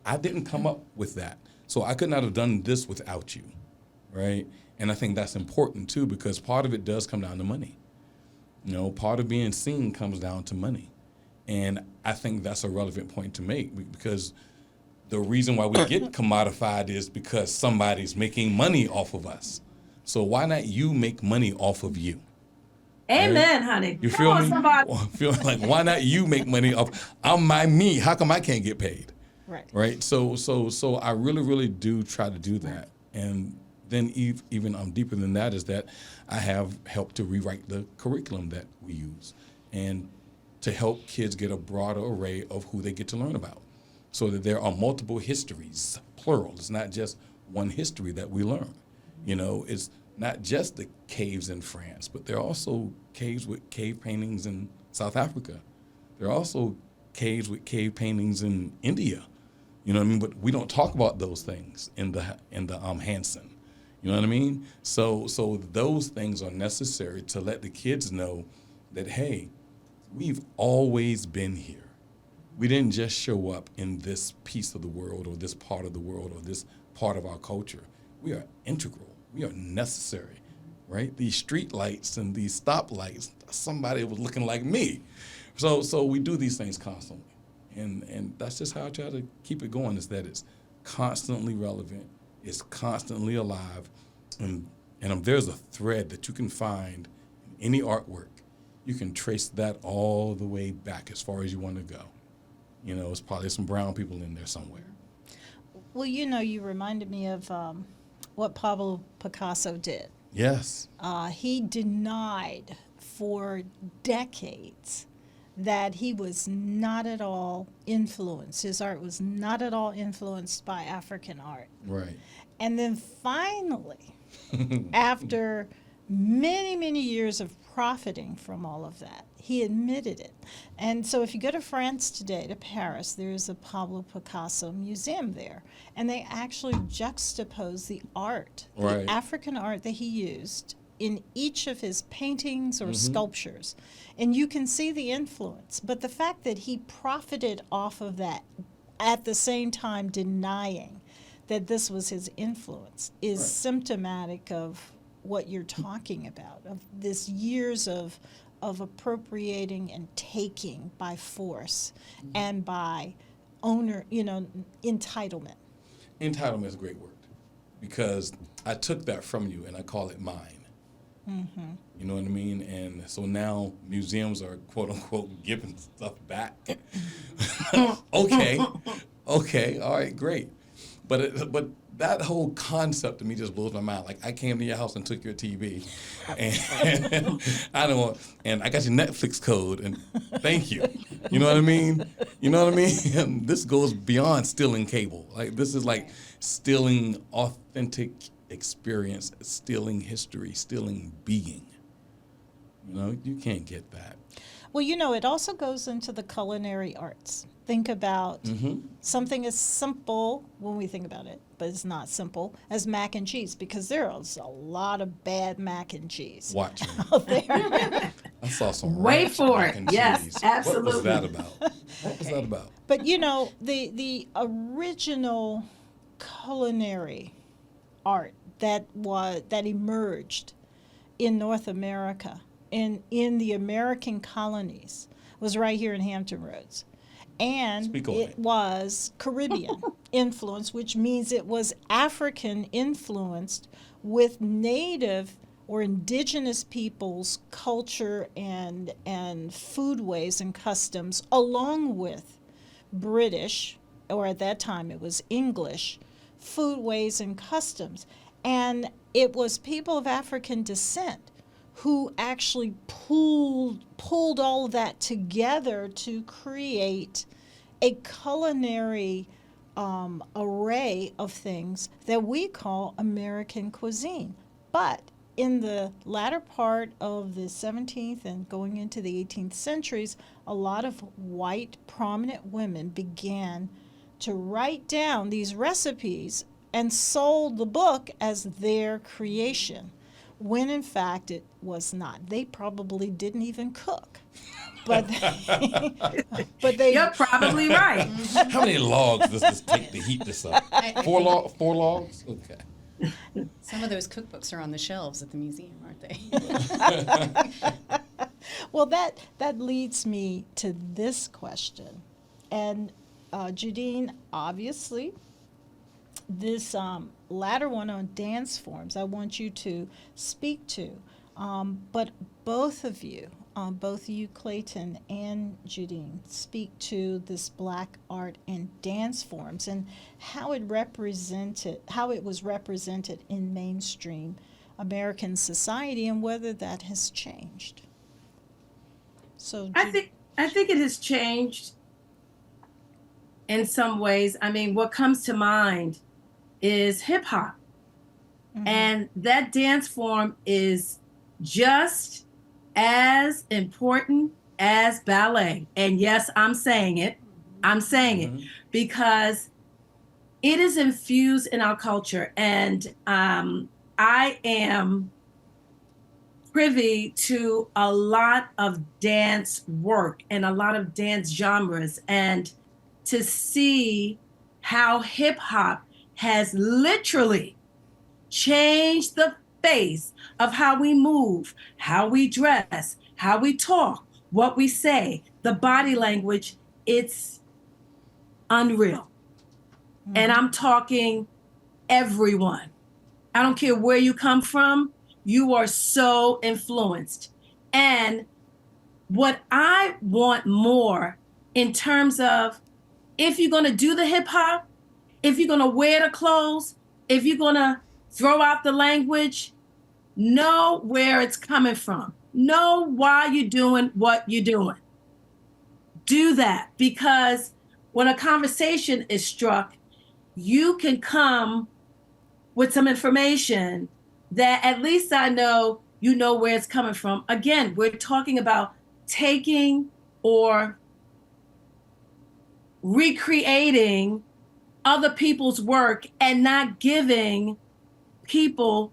I didn't come up with that. So I could not have done this without you, right? And I think that's important, too, because part of it does come down to money. You know, part of being seen comes down to money. And I think that's a relevant point to make because the reason why we get commodified is because somebody's making money off of us. So why not you make money off of you? Amen, right? honey. You Come feel on, me? somebody. Feel like why not you make money off? I'm me. How come I can't get paid? Right. So I really do try to do that. And then even deeper than that is that I have helped to rewrite the curriculum that we use and to help kids get a broader array of who they get to learn about so that there are multiple histories, plural. It's not just one history that we learn. You know, it's not just the caves in France, but there are also caves with cave paintings in South Africa. There are also caves with cave paintings in India. You know what I mean? But we don't talk about those things in the Hansen. You know what I mean? So those things are necessary to let the kids know that, hey, we've always been here. We didn't just show up in this piece of the world or this part of the world or this part of our culture. We are integral. We are necessary. right? These street lights and these stoplights, somebody was looking like me. So we do these things constantly. And that's just how I try to keep it going, is that it's constantly relevant, it's constantly alive, and there's a thread that you can find in any artwork. You can trace that all the way back as far as you want to go. You know, it's probably some brown people in there somewhere. Well, you reminded me of what Pablo Picasso did. Yes. He denied for decades that he was not at all influenced. His art was not at all influenced by African art. Right. And then finally, after many, many years of profiting from all of that, he admitted it. And so if you go to France today, to Paris, there's a Pablo Picasso museum there. And they actually juxtapose the art, Right. the African art that he used in each of his paintings or sculptures. And you can see the influence. But the fact that he profited off of that at the same time denying that this was his influence is Right. symptomatic of what you're talking about, of this years of appropriating and taking by force and by entitlement. Entitlement is a great word, because I took that from you and I call it mine. Mm-hmm. You know what I mean? And so now museums are, quote unquote, giving stuff back. Okay, all right, great. But that whole concept to me just blows my mind. Like, I came to your house and took your TV, and I don't want, and I got your Netflix code, and thank you. You know what I mean? And this goes beyond stealing cable. Like, this is like stealing authentic experience, stealing history, stealing being. You know, you can't get that. Well, it also goes into the culinary arts. Think about something as simple when we think about it, but it's not simple, as mac and cheese, because there's a lot of bad mac and cheese Watch me. out there. I saw some Wait ranch for mac it. and Yes, cheese. absolutely. What was that about? What was that about? But the original culinary art that emerged in North America and in the American colonies was right here in Hampton Roads. And Speak on it it. was Caribbean influence, which means it was African influenced with native or indigenous peoples' culture and foodways and customs, along with British, or at that time it was English, foodways and customs. And it was people of African descent who actually pulled all of that together to create a culinary array of things that we call American cuisine. But in the latter part of the 17th and going into the 18th centuries, a lot of white prominent women began to write down these recipes and sold the book as their creation, when in fact it was not. They probably didn't even cook. But they You're probably right. How many logs does this take to heat this up? Four logs? Okay. Some of those cookbooks are on the shelves at the museum, aren't they? Well, that leads me to this question. And Judine, obviously, this latter one on dance forms, I want you to speak to. But both of you, Clayton and Judine, speak to this Black art and dance forms and how it was represented in mainstream American society and whether that has changed. So I think it has changed in some ways. I mean, what comes to mind is hip hop. Mhm. And that dance form is just as important as ballet. And yes, I'm saying it because it is infused in our culture. And I am privy to a lot of dance work and a lot of dance genres, and to see how hip hop has literally changed the face of how we move, how we dress, how we talk, what we say, the body language, it's unreal. And I'm talking everyone. I don't care where you come from, you are so influenced. And what I want more in terms of, if you're going to do the hip hop, if you're going to wear the clothes, if you're going to throw out the language, know where it's coming from. Know why you're doing what you're doing. Do that, because when a conversation is struck, you can come with some information that at least I know you know where it's coming from. Again, we're talking about taking or recreating other people's work and not giving people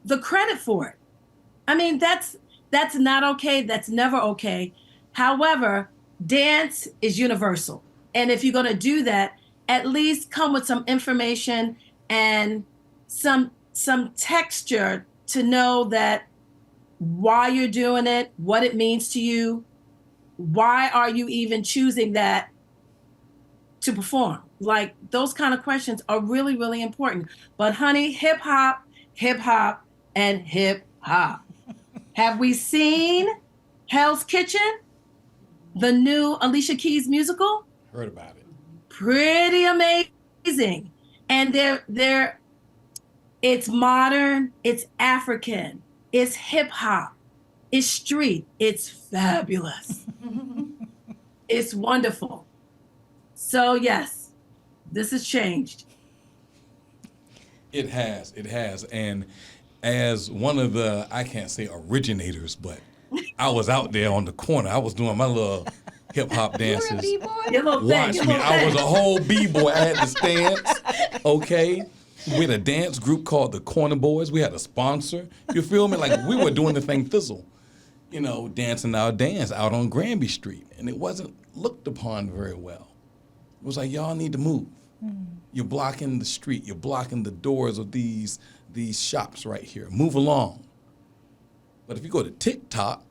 the credit for it. I mean, that's not okay. That's never okay. However, dance is universal. And if you're going to do that, at least come with some information and some texture to know that why you're doing it, what it means to you, why are you even choosing that to perform? Like, those kind of questions are really, really important. But honey, hip hop, and hip hop. Have we seen Hell's Kitchen, the new Alicia Keys musical? Heard about it. Pretty amazing. And it's modern, it's African, it's hip hop, it's street, it's fabulous. It's wonderful. So yes, this has changed. It has. And as one of the, I can't say originators, but I was out there on the corner. I was doing my little hip hop dances. You're a B-boy? Your little thing, Watch your me. little I was thing. a whole B-boy. I had to stance. Okay. We had a dance group called the Corner Boys. We had a sponsor. You feel me? Like, we were doing the thing fizzle. You know, dancing our dance out on Granby Street. And it wasn't looked upon very well. It was like, y'all need to move. You're blocking the street. You're blocking the doors of these shops right here. Move along. But if you go to TikTok,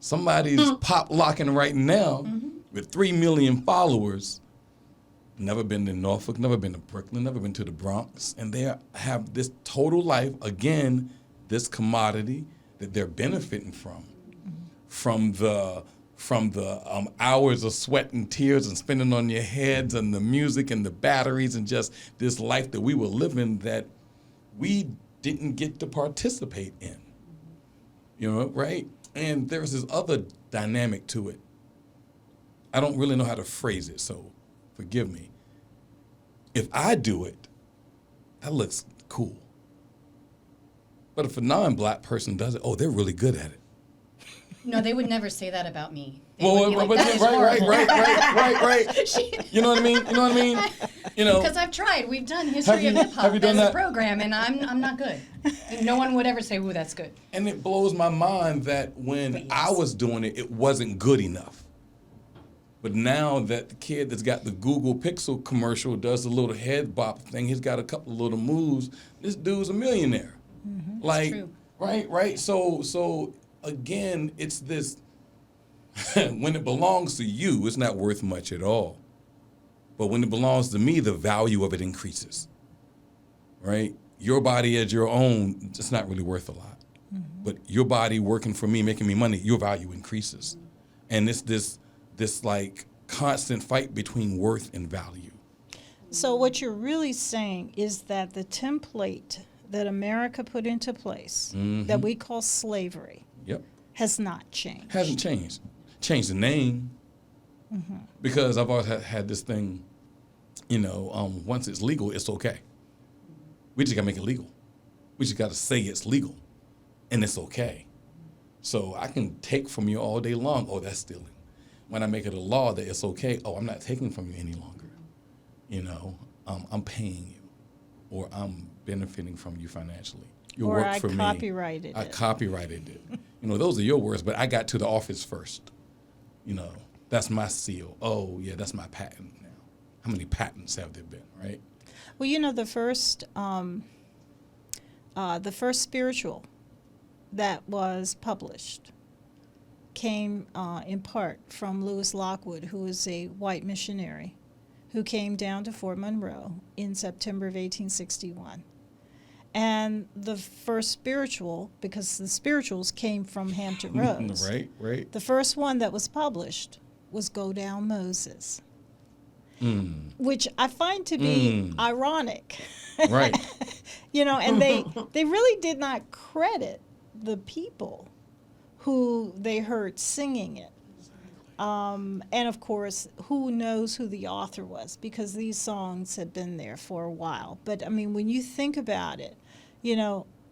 somebody's pop locking right now with 3 million followers. Never been to Norfolk, never been to Brooklyn, never been to the Bronx. And they have this total life, again, this commodity that they're benefiting from the hours of sweat and tears and spending on your heads and the music and the batteries and just this life that we were living that we didn't get to participate in. You know, right? And there's this other dynamic to it. I don't really know how to phrase it, so forgive me. If I do it, that looks cool. But if a non-black person does it, oh, they're really good at it. No, they would never say that about me. They Well, would be like, but "That is right. horrible." You know what I mean? You know. Because I've tried. We've done history of hip hop have you done as a that? program, and I'm not good. And no one would ever say, "Ooh, that's good." And it blows my mind that when But yes. I was doing it, it wasn't good enough. But now that the kid that's got the Google Pixel commercial does the little head bop thing, he's got a couple of little moves. This dude's a millionaire. Like, true. right. So again, it's this. When it belongs to you, it's not worth much at all. But when it belongs to me, the value of it increases. Right? Your body as your own, it's not really worth a lot. But your body working for me, making me money, your value increases. And it's this like constant fight between worth and value. So what you're really saying is that the template that America put into place that we call slavery Yep. has not changed. Hasn't changed. Changed the name. Because I've always had this thing, once it's legal, it's okay. We just gotta make it legal. We just gotta say it's legal and it's okay. So I can take from you all day long, oh, that's stealing. When I make it a law that it's okay, oh, I'm not taking from you any longer. I'm paying you, or I'm benefiting from you financially. You Or work I for me. copyrighted I it. copyrighted it. Those are your words, but I got to the office first. That's my seal. Oh, yeah, that's my patent now. How many patents have there been, right? Well, the first the first spiritual that was published came in part from Lewis Lockwood, who was a white missionary who came down to Fort Monroe in September of 1861. And the first spiritual, because the spirituals came from Hampton Roads, Right. the first one that was published was Go Down Moses, which I find to be ironic. Right. And they really did not credit the people who they heard singing it. And of course, who knows who the author was, because these songs had been there for a while. But I mean, when you think about it,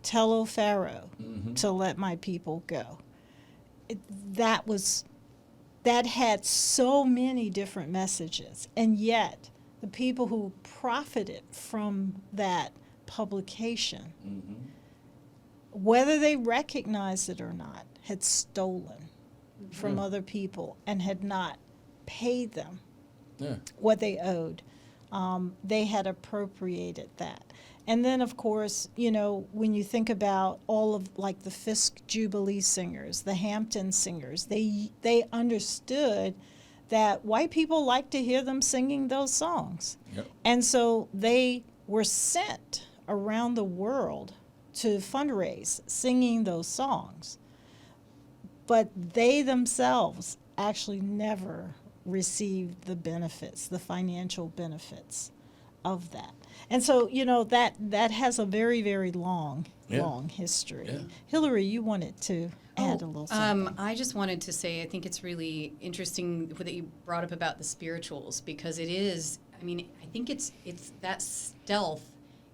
tell, O Pharaoh, to let my people go. That had so many different messages. And yet, the people who profited from that publication, whether they recognized it or not, had stolen from other people and had not paid them what they owed. They had appropriated that. And then, of course, when you think about all of like the Fisk Jubilee singers, the Hampton singers, they understood that white people like to hear them singing those songs. Yep. And so they were sent around the world to fundraise singing those songs. But they themselves actually never received the benefits, the financial benefits of that. And so, that has a very, very long history. Yeah. Hillary, you wanted to add a little something. I just wanted to say I think it's really interesting that you brought up about the spirituals, because it is, I think it's that stealth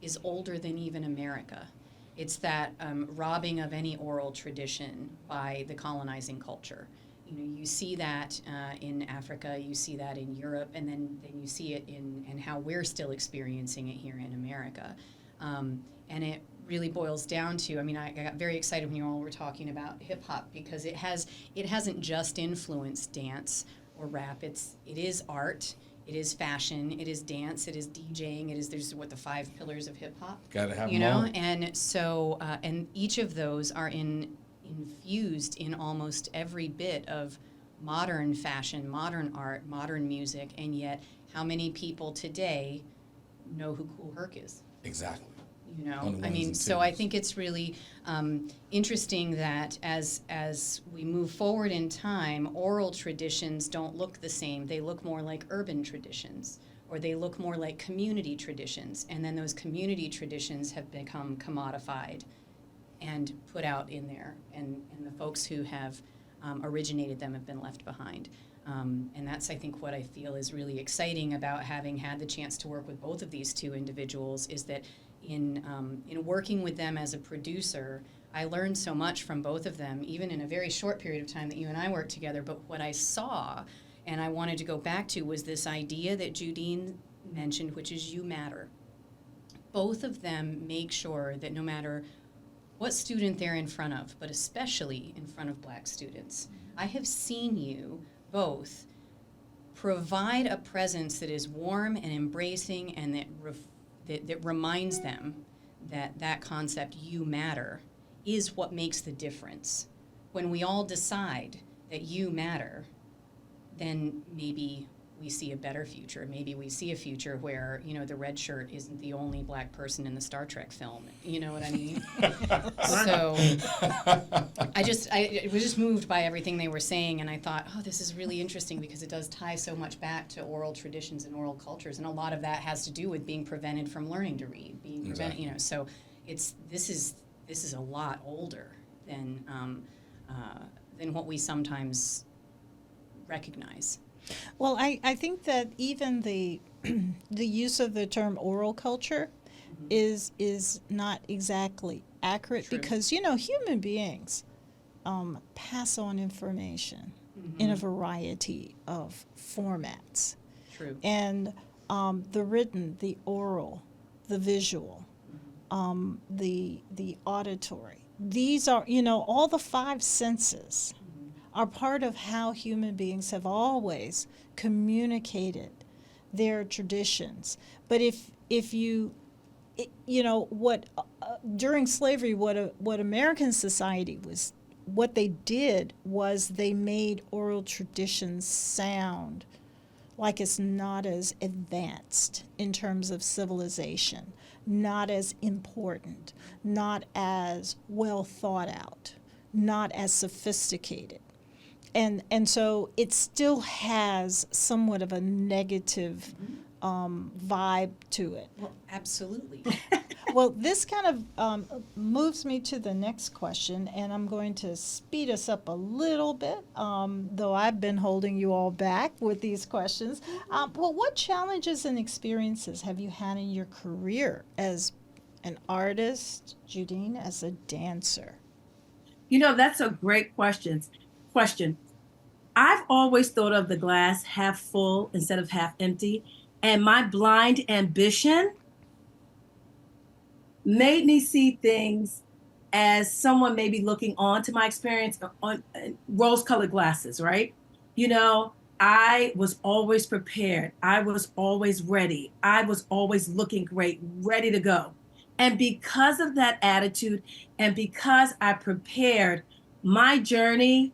is older than even America. It's that robbing of any oral tradition by the colonizing culture. You see that in Africa, you see that in Europe, and then you see it in how we're still experiencing it here in America. And it really boils down to, I got very excited when you all were talking about hip hop, because it hasn't just influenced dance or rap. It is art. It is fashion, it is dance, it is DJing, there's the 5 pillars of hip hop. Gotta have them all. And so, and each of those are infused in almost every bit of modern fashion, modern art, modern music, and yet how many people today know who Kool Herc is? Exactly. So I think it's really interesting that as we move forward in time, oral traditions don't look the same. They look more like urban traditions, or they look more like community traditions. And then those community traditions have become commodified and put out in there. And the folks who have originated them have been left behind. And that's, I think, what I feel is really exciting about having had the chance to work with both of these two individuals, is that in working with them as a producer, I learned so much from both of them, even in a very short period of time that you and I worked together. But what I saw, and I wanted to go back to, was this idea that Judine mentioned, which is you matter. Both of them make sure that no matter what student they're in front of, but especially in front of Black students, I have seen you both provide a presence that is warm and embracing, and that reminds them that concept, you matter, is what makes the difference. When we all decide that you matter, then maybe we see a better future. Maybe we see a future where, the red shirt isn't the only Black person in the Star Trek film. You know what I mean? So I was just moved by everything they were saying, and I thought, this is really interesting, because it does tie so much back to oral traditions and oral cultures, and a lot of that has to do with being prevented from learning to read, being prevented, Exactly. So this is a lot older than what we sometimes recognize. Well, I think that even the use of the term oral culture is not exactly accurate. True. Because human beings pass on information in a variety of formats. True. And the written, the oral, the visual, the auditory. These are, all the 5 senses are part of how human beings have always communicated their traditions. But if you what during slavery, what American society was, what they did was they made oral traditions sound like it's not as advanced in terms of civilization, not as important, not as well thought out, not as sophisticated. And so it still has somewhat of a negative vibe to it. Well, absolutely. Well, this kind of moves me to the next question, and I'm going to speed us up a little bit, though I've been holding you all back with these questions. Well, what challenges and experiences have you had in your career as an artist, Judine, as a dancer? That's a great question. I've always thought of the glass half full instead of half empty, and my blind ambition made me see things as someone maybe looking on to my experience on rose-colored glasses, right? I was always prepared. I was always ready. I was always looking great, ready to go. And because of that attitude and because I prepared, my journey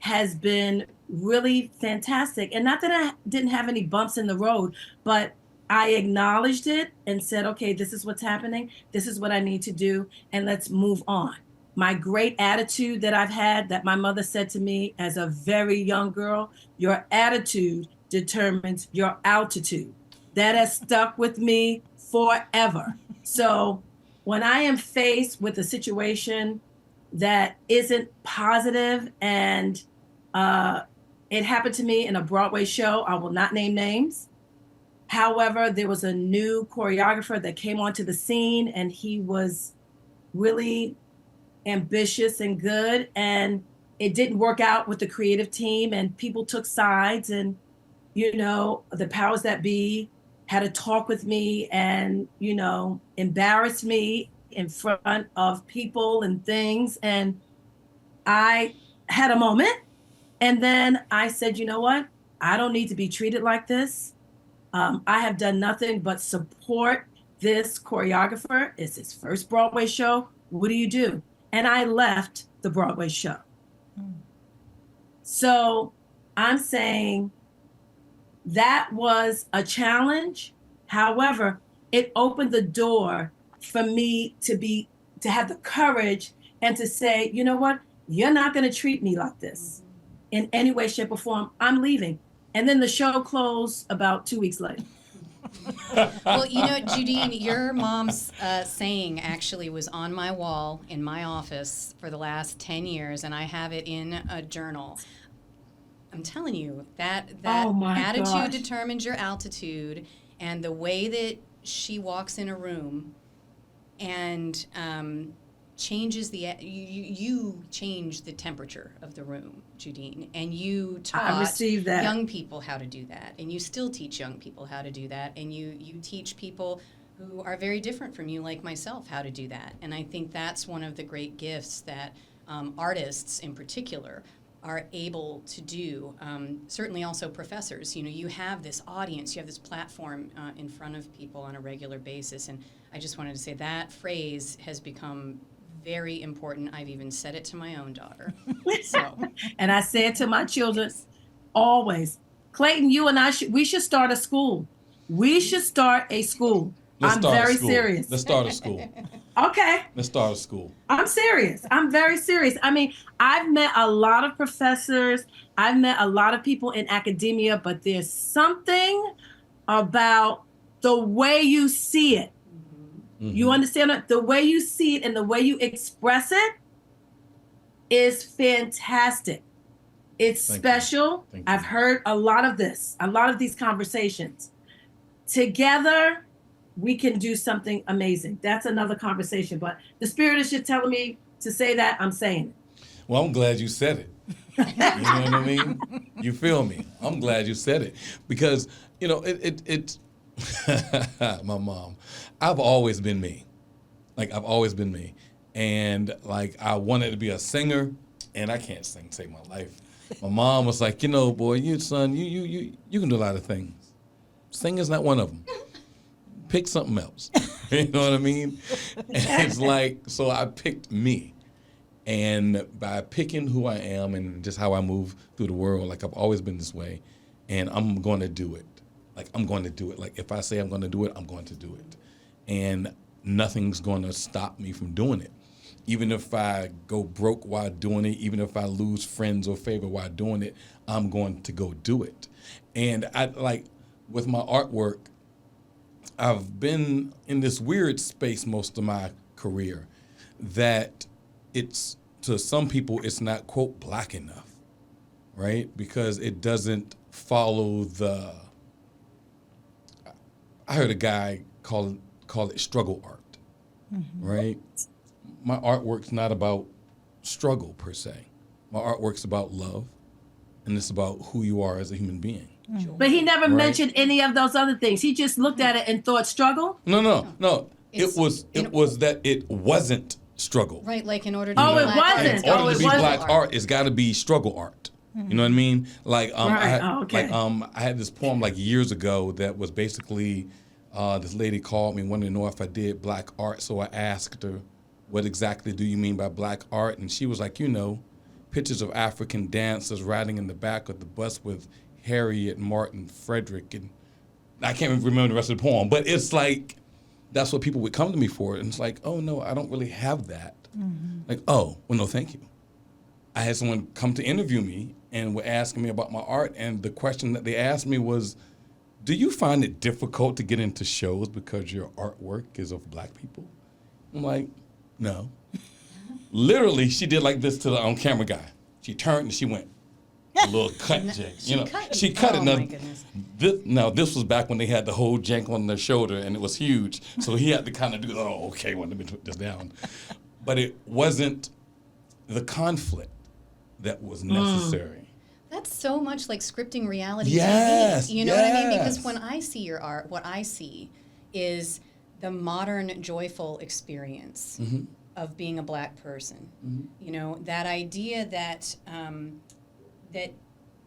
has been really fantastic. And not that I didn't have any bumps in the road, but I acknowledged it and said, okay, this is what's happening. This is what I need to do. And let's move on. My great attitude that I've had, that my mother said to me as a very young girl, your attitude determines your altitude. That has stuck with me forever. So when I am faced with a situation that isn't positive, and it happened to me in a Broadway show, I will not name names. However, there was a new choreographer that came onto the scene, and he was really ambitious and good, and it didn't work out with the creative team, and people took sides, and the powers that be had a talk with me and embarrassed me in front of people and things. And I had a moment, and then I said, you know what, I don't need to be treated like this. I have done nothing but support this choreographer. It's his first Broadway show. What do you do? And I left the Broadway show. So I'm saying that was a challenge. However, it opened the door for me to have the courage and to say, you know what, you're not going to treat me like this in any way, shape, or form. I'm leaving. And then the show closed about 2 weeks later. Well, Judine, your mom's saying actually was on my wall in my office for the last 10 years, and I have it in a journal. I'm telling you, that attitude gosh. determines your altitude, and the way that she walks in a room and changes you change the temperature of the room, Judine, and you taught young people how to do that, and you still teach young people how to do that, and you teach people who are very different from you, like myself, how to do that. And I think that's one of the great gifts that artists in particular are able to do. Certainly also professors, you have this audience, you have this platform in front of people on a regular basis. And I just wanted to say that phrase has become very important. I've even said it to my own daughter. So, and I say it to my children always. Clayton, you and I we should start a school. We should start a school. I'm very serious. Let's start a school. Okay. Let's start a school. I'm serious. I'm very serious. I mean, I've met a lot of professors. I've met a lot of people in academia, but there's something about the way you see it. Mm-hmm. You understand it? The way you see it and the way you express it is fantastic. It's special. I've heard a lot of these conversations. Together, we can do something amazing. That's another conversation. But the Spirit is just telling me to say that. I'm saying it. Well, I'm glad you said it. You know what I mean? You feel me? I'm glad you said it. Because, it my mom, I've always been me. I've always been me. And, I wanted to be a singer, and I can't sing to save my life. My mom was like, boy, you can do a lot of things. Singing's not one of them. Pick something else. You know what I mean? And it's like, so I picked me. And by picking who I am and just how I move through the world, like I've always been this way, and I'm going to do it. Like I'm going to do it. Like if I say I'm going to do it, I'm going to do it. And nothing's going to stop me from doing it. Even if I go broke while doing it, even if I lose friends or favor while doing it, I'm going to go do it. And I like with my artwork, I've been in this weird space most of my career that it's, to some people, it's not, quote, black enough, right? Because it doesn't follow the, I heard a guy call it struggle art, right? My artwork's not about struggle per se. My artwork's about love, and it's about who you are as a human being. But he never Right. mentioned any of those other things. He just looked at it and thought struggle. No. It's- It was that it wasn't struggle. Right, like in order to Oh, be it black wasn't. art, In order Oh, to it be wasn't. black art, it's got to be struggle art. You know what I mean? Like, I Right. had, Oh, okay. I had this poem like years ago that was basically, this lady called me wanting to know if I did black art. So I asked her, what exactly do you mean by black art? And she was like, pictures of African dancers riding in the back of the bus with Harriet, Martin, Frederick, and I can't remember the rest of the poem, but it's like, that's what people would come to me for. And it's like, oh no, I don't really have that. Like, oh, well, no, thank you. I had someone come to interview me and were asking me about my art, and the question that they asked me was, do you find it difficult to get into shows because your artwork is of black people? I'm like, no. Literally, she did like this to the on-camera guy. She turned and she went, a little cut jank. She cut it. Oh, Now, my goodness. this was back when they had the whole jank on their shoulder, and it was huge. So he had to kind of do, oh, okay, well, let me put this down. But it wasn't the conflict that was necessary. That's so much like scripting reality Yes, TV. You know what I mean? Because yes. when I see your art, what I see is the modern joyful experience of being a black person. You know, that idea that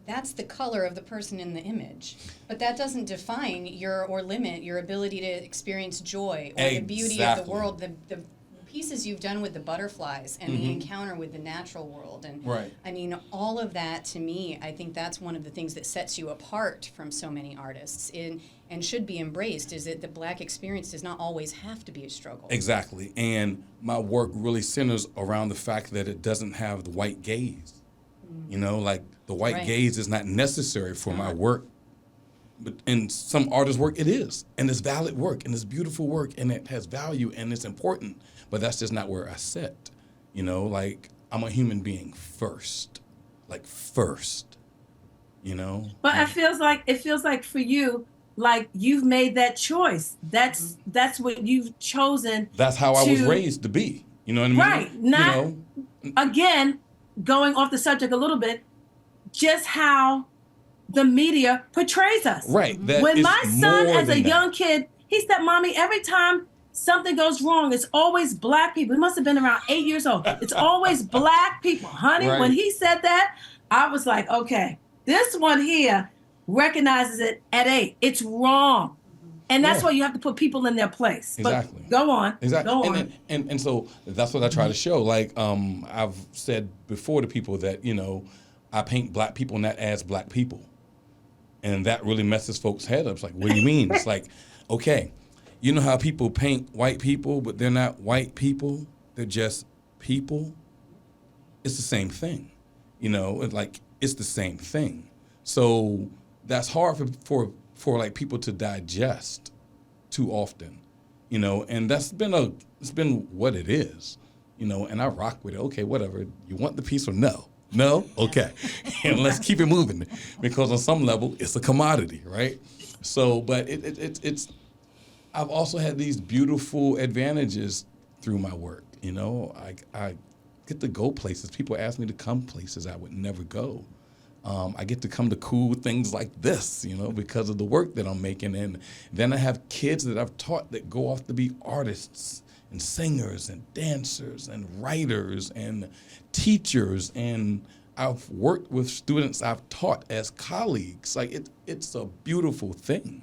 that's the color of the person in the image, but that doesn't define or limit your ability to experience joy or the beauty of the Exactly. world. The pieces you've done with the butterflies and the encounter with the natural world, and Right. I mean, all of that, to me, I think that's one of the things that sets you apart from so many artists and should be embraced, is that the black experience does not always have to be a struggle. Exactly. And my work really centers around the fact that it doesn't have the white gaze. Like the white Right. gaze is not necessary for my work. But in some artists' work, it is. And it's valid work, and it's beautiful work, and it has value, and it's important. But that's just not where I sit. Like I'm a human being first. Like first. But it feels like for you, like you've made that choice. That's what you've chosen. That's how I was to- raised to be. You know what I mean? Right. Not again, going off the subject a little bit, just how the media portrays us. Right. That When is my son, more as a than that. young kid, he said, "Mommy, every time something goes wrong, it's always black people." He must have been around 8 years old. It's always black people, honey. Right. When he said that, I was like, okay, this one here recognizes it at 8. It's wrong. And that's Yeah. why you have to put people in their place. Exactly. But go on. Exactly. Go on. And so that's what I try to show. Like I've said before to people that, I paint black people not as black people. And that really messes folks' head up. It's like, what do you mean? It's like, okay, you know how people paint white people, but they're not white people? They're just people? It's the same thing. It's the same thing. So that's hard for like people to digest too often, and it's been what it is, and I rock with it. Okay, whatever. You want the piece or no? No? Okay. And let's keep it moving, because on some level it's a commodity, right? So, but it's I've also had these beautiful advantages through my work. I get to go places. People ask me to come places I would never go. I get to come to cool things like this, because of the work that I'm making. And then I have kids that I've taught that go off to be artists and singers and dancers and writers and teachers. And I've worked with students I've taught as colleagues. Like it's a beautiful thing,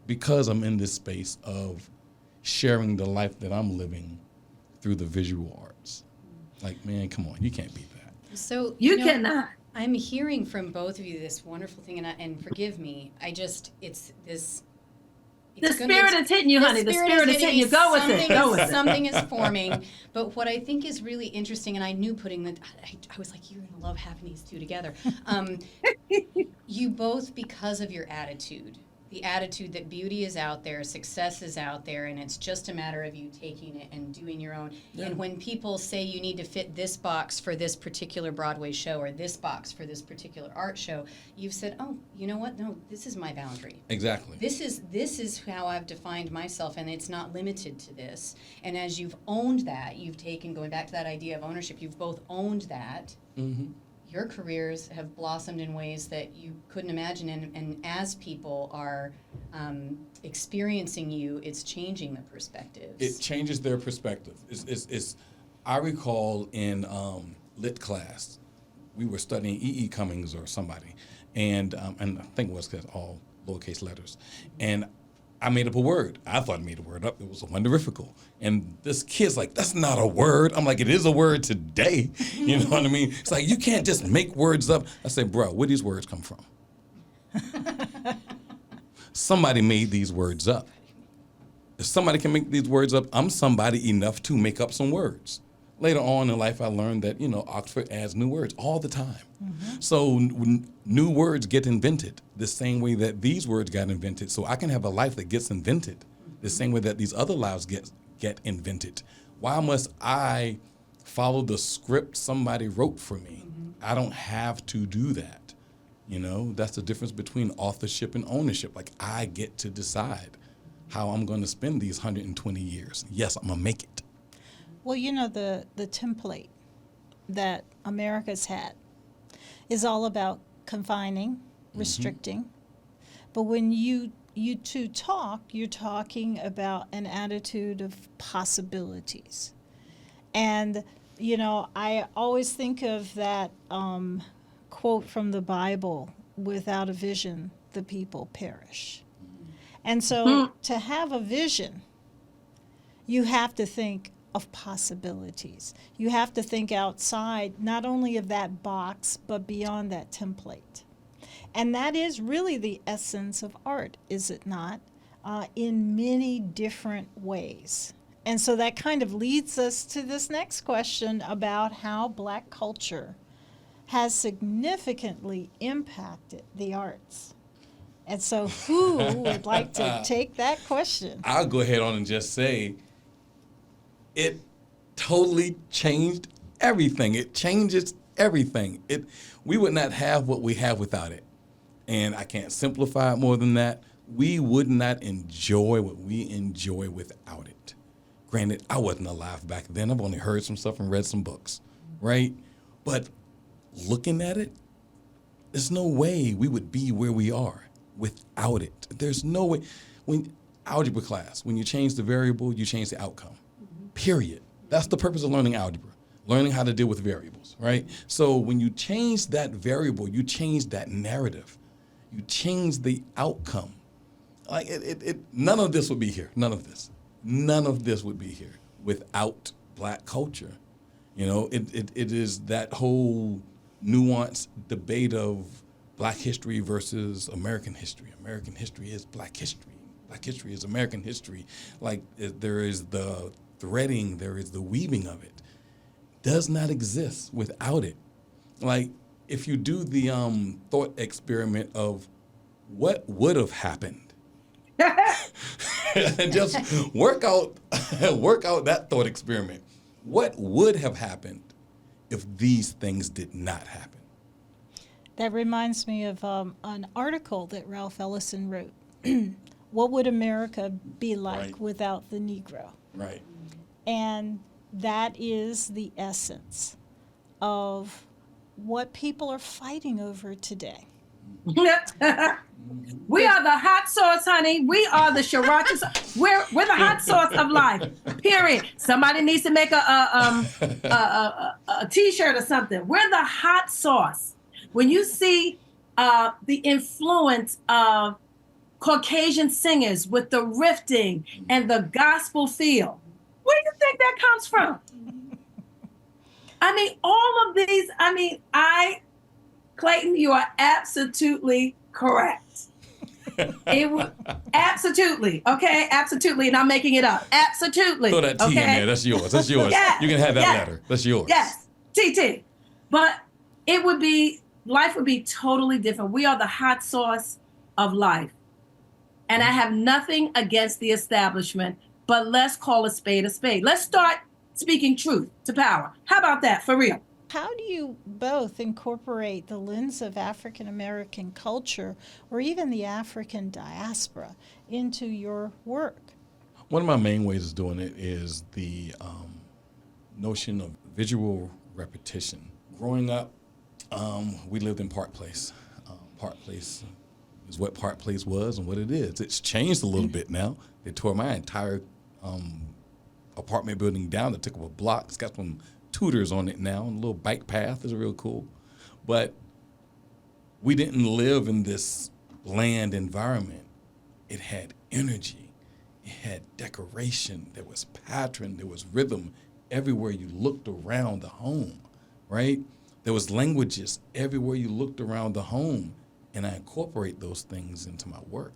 because I'm in this space of sharing the life that I'm living through the visual arts. Like, man, come on, you can't beat that. So You know, cannot. I'm hearing from both of you this wonderful thing, and forgive me, it's this. The spirit is hitting you, honey. The spirit is hitting you. Go with it. Go with it. Something is forming. But what I think is really interesting, and I knew I was like, you're going to love having these two together. You both, because of your attitude, the attitude that beauty is out there, success is out there, and it's just a matter of you taking it and doing your own. Yeah. And when people say you need to fit this box for this particular Broadway show or this box for this particular art show, you've said, oh, you know what? No, this is my boundary. Exactly. This is how I've defined myself, and it's not limited to this. And as you've owned that, you've taken, going back to that idea of ownership, you've both owned that. Mm-hmm. Your careers have blossomed in ways that you couldn't imagine, and as people are experiencing you, it's changing the perspectives. It changes their perspective. I recall in lit class, we were studying E.E. Cummings or somebody, and I think it was all lowercase letters, and I made up a word. I thought I made a word up. It was wonderifical. And this kid's like, that's not a word. I'm like, it is a word today. You know what I mean? It's like, you can't just make words up. I said, bro, where these words come from? Somebody made these words up. If somebody can make these words up, I'm somebody enough to make up some words. Later on in life, I learned that, Oxford adds new words all the time. Mm-hmm. So new words get invented the same way that these words got invented. So I can have a life that gets invented the same way that these other lives get invented. Why must I follow the script somebody wrote for me? Mm-hmm. I don't have to do that. That's the difference between authorship and ownership. Like, I get to decide how I'm going to spend these 120 years. Yes, I'm going to make it. Well, the template that America's had is all about confining, restricting. Mm-hmm. But when you two talk, you're talking about an attitude of possibilities. And, I always think of that quote from the Bible, without a vision, the people perish. And so to have a vision, you have to think of possibilities. You have to think outside not only of that box, but beyond that template. And that is really the essence of art, is it not? In many different ways. And so that kind of leads us to this next question about how Black culture has significantly impacted the arts. And so who would like to take that question? I'll go ahead on and just say, it totally changed everything. It changes everything. We would not have what we have without it. And I can't simplify it more than that. We would not enjoy what we enjoy without it. Granted, I wasn't alive back then. I've only heard some stuff and read some books, right? But looking at it, there's no way we would be where we are without it. There's no way. When algebra class, when you change the variable, you change the outcome. Period. That's the purpose of learning algebra, learning how to deal with variables, right? So when you change that variable, you change that narrative, you change the outcome. Like none of this would be here. None of this would be here without Black culture. It is that whole nuanced debate of Black history versus American history. American history is Black history. Black history is American history. Like, there is the threading, there is the weaving of it. Does not exist without it. Like, if you do the thought experiment of what would have happened, and just work out that thought experiment. What would have happened if these things did not happen? That reminds me of an article that Ralph Ellison wrote. What would America be like without the Negro? Right. And that is the essence of what people are fighting over today. We are the hot sauce, honey. We are the sriracha sauce. We're the hot sauce of life. Period. Somebody needs to make a T-shirt or something. We're the hot sauce. When you see the influence of Caucasian singers with the rifting and the gospel feel. Where do you think that comes from? I mean, all of these, Clayton, you are absolutely correct. Absolutely, okay? Absolutely, and I'm making it up. Absolutely. Throw that T in there. That's yours. That's yours. Yeah, You can have that yeah. letter. That's yours. Yes, TT. But life would be totally different. We are the hot sauce of life. And I have nothing against the establishment, but let's call a spade a spade. Let's start speaking truth to power. How about that, for real? How do you both incorporate the lens of African American culture or even the African diaspora into your work? One of my main ways of doing it is the notion of visual repetition. Growing up, we lived in Park Place. Park Place is what Park Place was and what it is. It's changed a little bit now. They tore my entire apartment building down. They took up a block. It's got some tutors on it now, and a little bike path is real cool. But we didn't live in this bland environment. It had energy. It had decoration. There was pattern. There was rhythm everywhere you looked around the home, right? There was languages everywhere you looked around the home, and I incorporate those things into my work.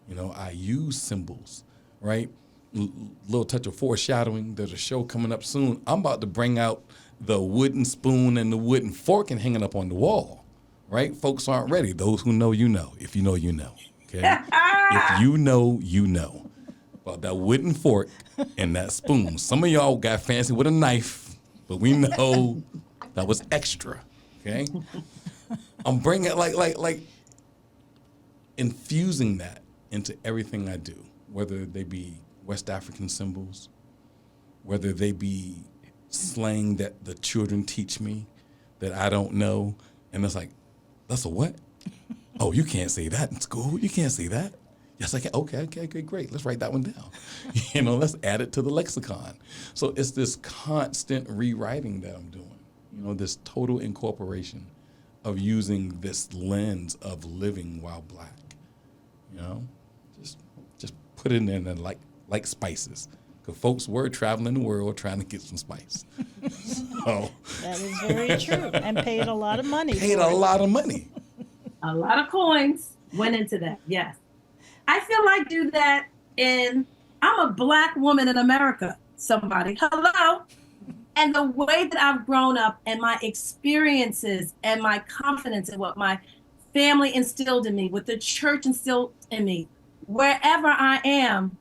You know, I use symbols, right? Little touch of foreshadowing. There's a show coming up soon. I'm about to bring out the wooden spoon and the wooden fork and hang it up on the wall, right? Folks aren't ready. Those who know, you know. If you know, you know, okay? If you know, you know. About that wooden fork and that spoon. Some of y'all got fancy with a knife, but we know that was extra, okay? I'm bringing like infusing that into everything I do, whether they be West African symbols, whether they be slang that the children teach me that I don't know. And it's like, that's a what? Oh, you can't say that in school. You can't say that. Yes, I can. Okay, great. Let's write that one down. You know, let's add it to the lexicon. So it's this constant rewriting that I'm doing. You know, this total incorporation of using this lens of living while Black. You know, just put it in there like spices. Because folks were traveling the world trying to get some spice. So, That is very true. And paid a lot of money. A lot of money. A lot of coins went into that, yes. I feel I do that I'm a Black woman in America, somebody. Hello? And the way that I've grown up and my experiences and my confidence in what my family instilled in me, what the church instilled in me, wherever I am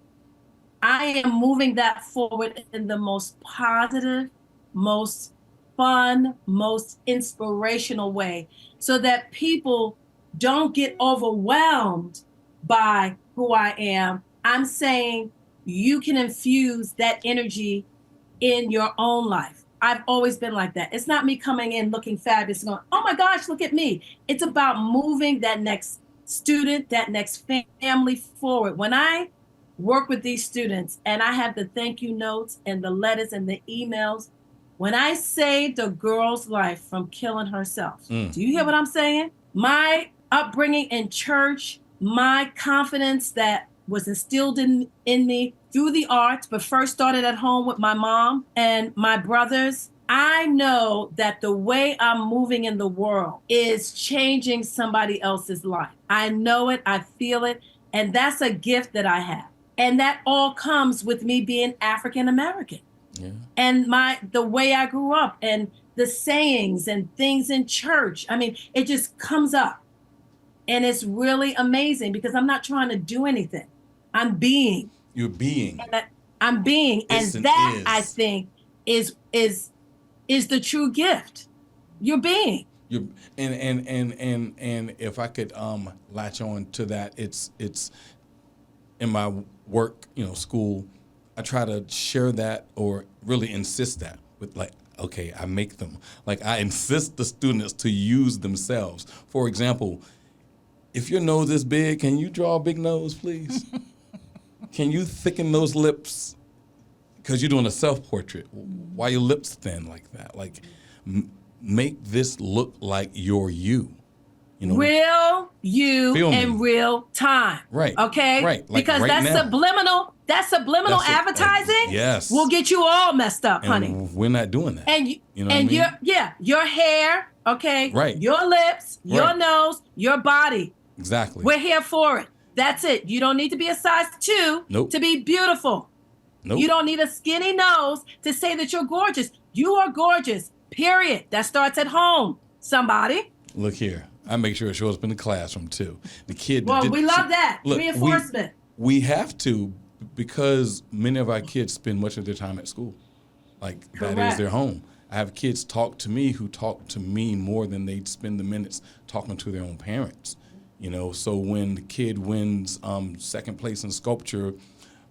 moving that forward in the most positive, most fun, most inspirational way so that people don't get overwhelmed by who I am. I'm saying you can infuse that energy in your own life. I've always been like that. It's not me coming in looking fabulous and going, oh my gosh, look at me. It's about moving that next student, that next family forward. When I work with these students and I have the thank you notes and the letters and the emails, when I saved a girl's life from killing herself, do you hear what I'm saying? My upbringing in church, my confidence that was instilled in me through the arts, but first started at home with my mom and my brothers. I know that the way I'm moving in the world is changing somebody else's life. I know it, I feel it, and that's a gift that I have. And that all comes with me being African American. Yeah. And the way I grew up and the sayings and things in church. I mean, it just comes up. And it's really amazing because I'm not trying to do anything. I'm being. You're being. I'm being. It's and that is. I think is the true gift. You're being. And if I could latch on to that, it's in my work, school, I try to share that or really insist that with okay, I make them. I insist the students to use themselves. For example, if your nose is big, can you draw a big nose, please? Can you thicken those lips? Because you're doing a self-portrait. Why your lips thin like that? Make this look like you're you. You know, real you Feel me. in real time. Right. Okay. Right. Like because right that now. subliminal That's advertising. yes. Will get you all messed up, and honey. we're not doing that. And you know what I mean? your hair, okay, Right. your lips, your Right. nose, your body. Exactly. We're here for it. That's it. You don't need to be a size 2 Nope. to be beautiful. Nope. You don't need a skinny nose to say that you're gorgeous. You are gorgeous. Period. That starts at home. Somebody. Look here. I make sure it shows up in the classroom too. The kid. Well, we love that. Look, Reinforcement. We have to, because many of our kids spend much of their time at school. Like that is Correct. their home. I have kids talk to me who talk to me more than they'd spend the minutes talking to their own parents. You know, so when the kid wins second place in sculpture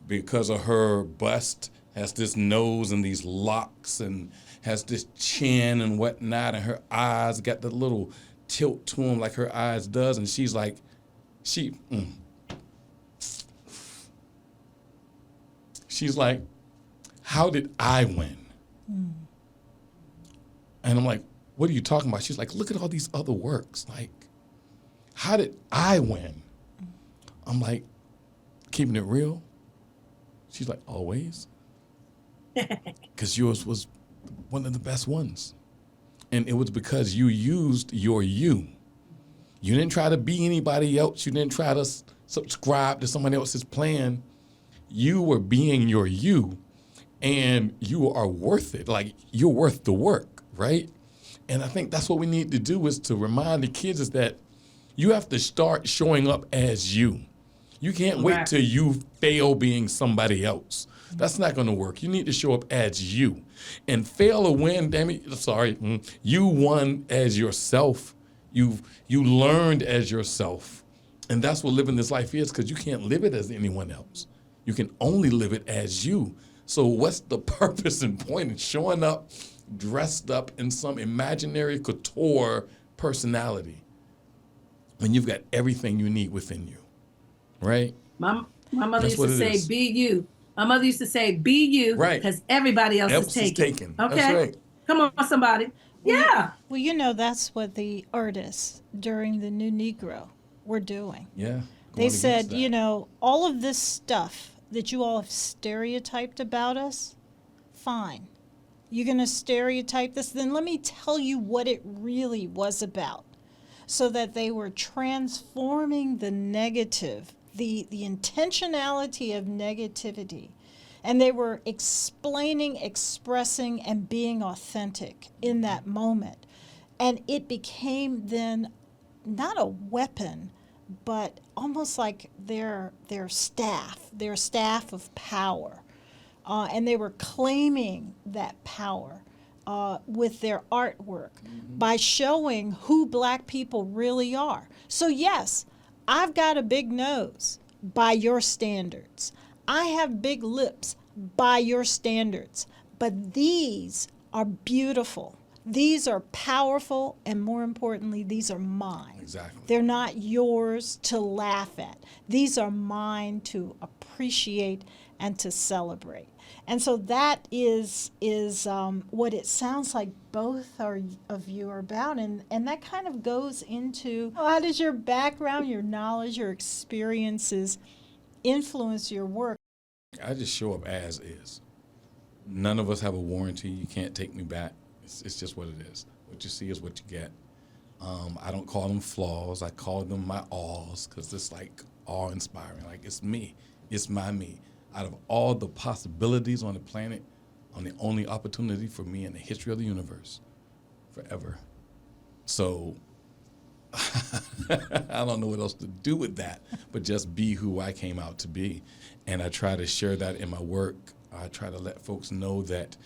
because of her bust has this nose and these locks and has this chin and whatnot, and her eyes got the little tilt to them like her eyes does, and she's like, she's like, how did I win? And I'm like, what are you talking about? She's like, look at all these other works. Like, how did I win? I'm like, keeping it real? She's like, always. Because yours was one of the best ones. And it was because you used your you. You didn't try to be anybody else. You didn't try to subscribe to somebody else's plan. You were being your you, and you are worth it. Like, you're worth the work, right? And I think that's what we need to do, is to remind the kids is that you have to start showing up as you. You can't wait till you fail being somebody else. That's not going to work. You need to show up as you. And fail or win, damn it, sorry, you won as yourself. You learned as yourself. And that's what living this life is, because you can't live it as anyone else. You can only live it as you. So what's the purpose and point in showing up dressed up in some imaginary couture personality when you've got everything you need within you, right? My mother That's used to say, is. be you. My mother used to say, be you, Right. because everybody else is taken. Okay? That's right. Come on, somebody. Yeah. Well, you know, that's what the artists during the New Negro were doing. Yeah. They going said, against that. you know, all of this stuff that you all have stereotyped about us, fine. You're going to stereotype this? Then let me tell you what it really was about. So that they were transforming the negative, the intentionality of negativity. And they were explaining, expressing, and being authentic in that moment. And it became then not a weapon, but almost like their staff of power. And they were claiming that power with their artwork by showing who Black people really are. So yes, I've got a big nose by your standards. I have big lips by your standards. But these are beautiful. These are powerful, and more importantly, these are mine. Exactly. They're not yours to laugh at. These are mine to appreciate and to celebrate. And so that is what it sounds like both of you are about. And that kind of goes into, how does your background, your knowledge, your experiences influence your work? I just show up as is. None of us have a warranty. You can't take me back. It's just what it is. What you see is what you get. I don't call them flaws. I call them my awes, because it's like awe-inspiring. Like, it's me. It's my me. Out of all the possibilities on the planet, on the only opportunity for me in the history of the universe, forever. So I don't know what else to do with that, but just be who I came out to be. And I try to share that in my work. I try to let folks know that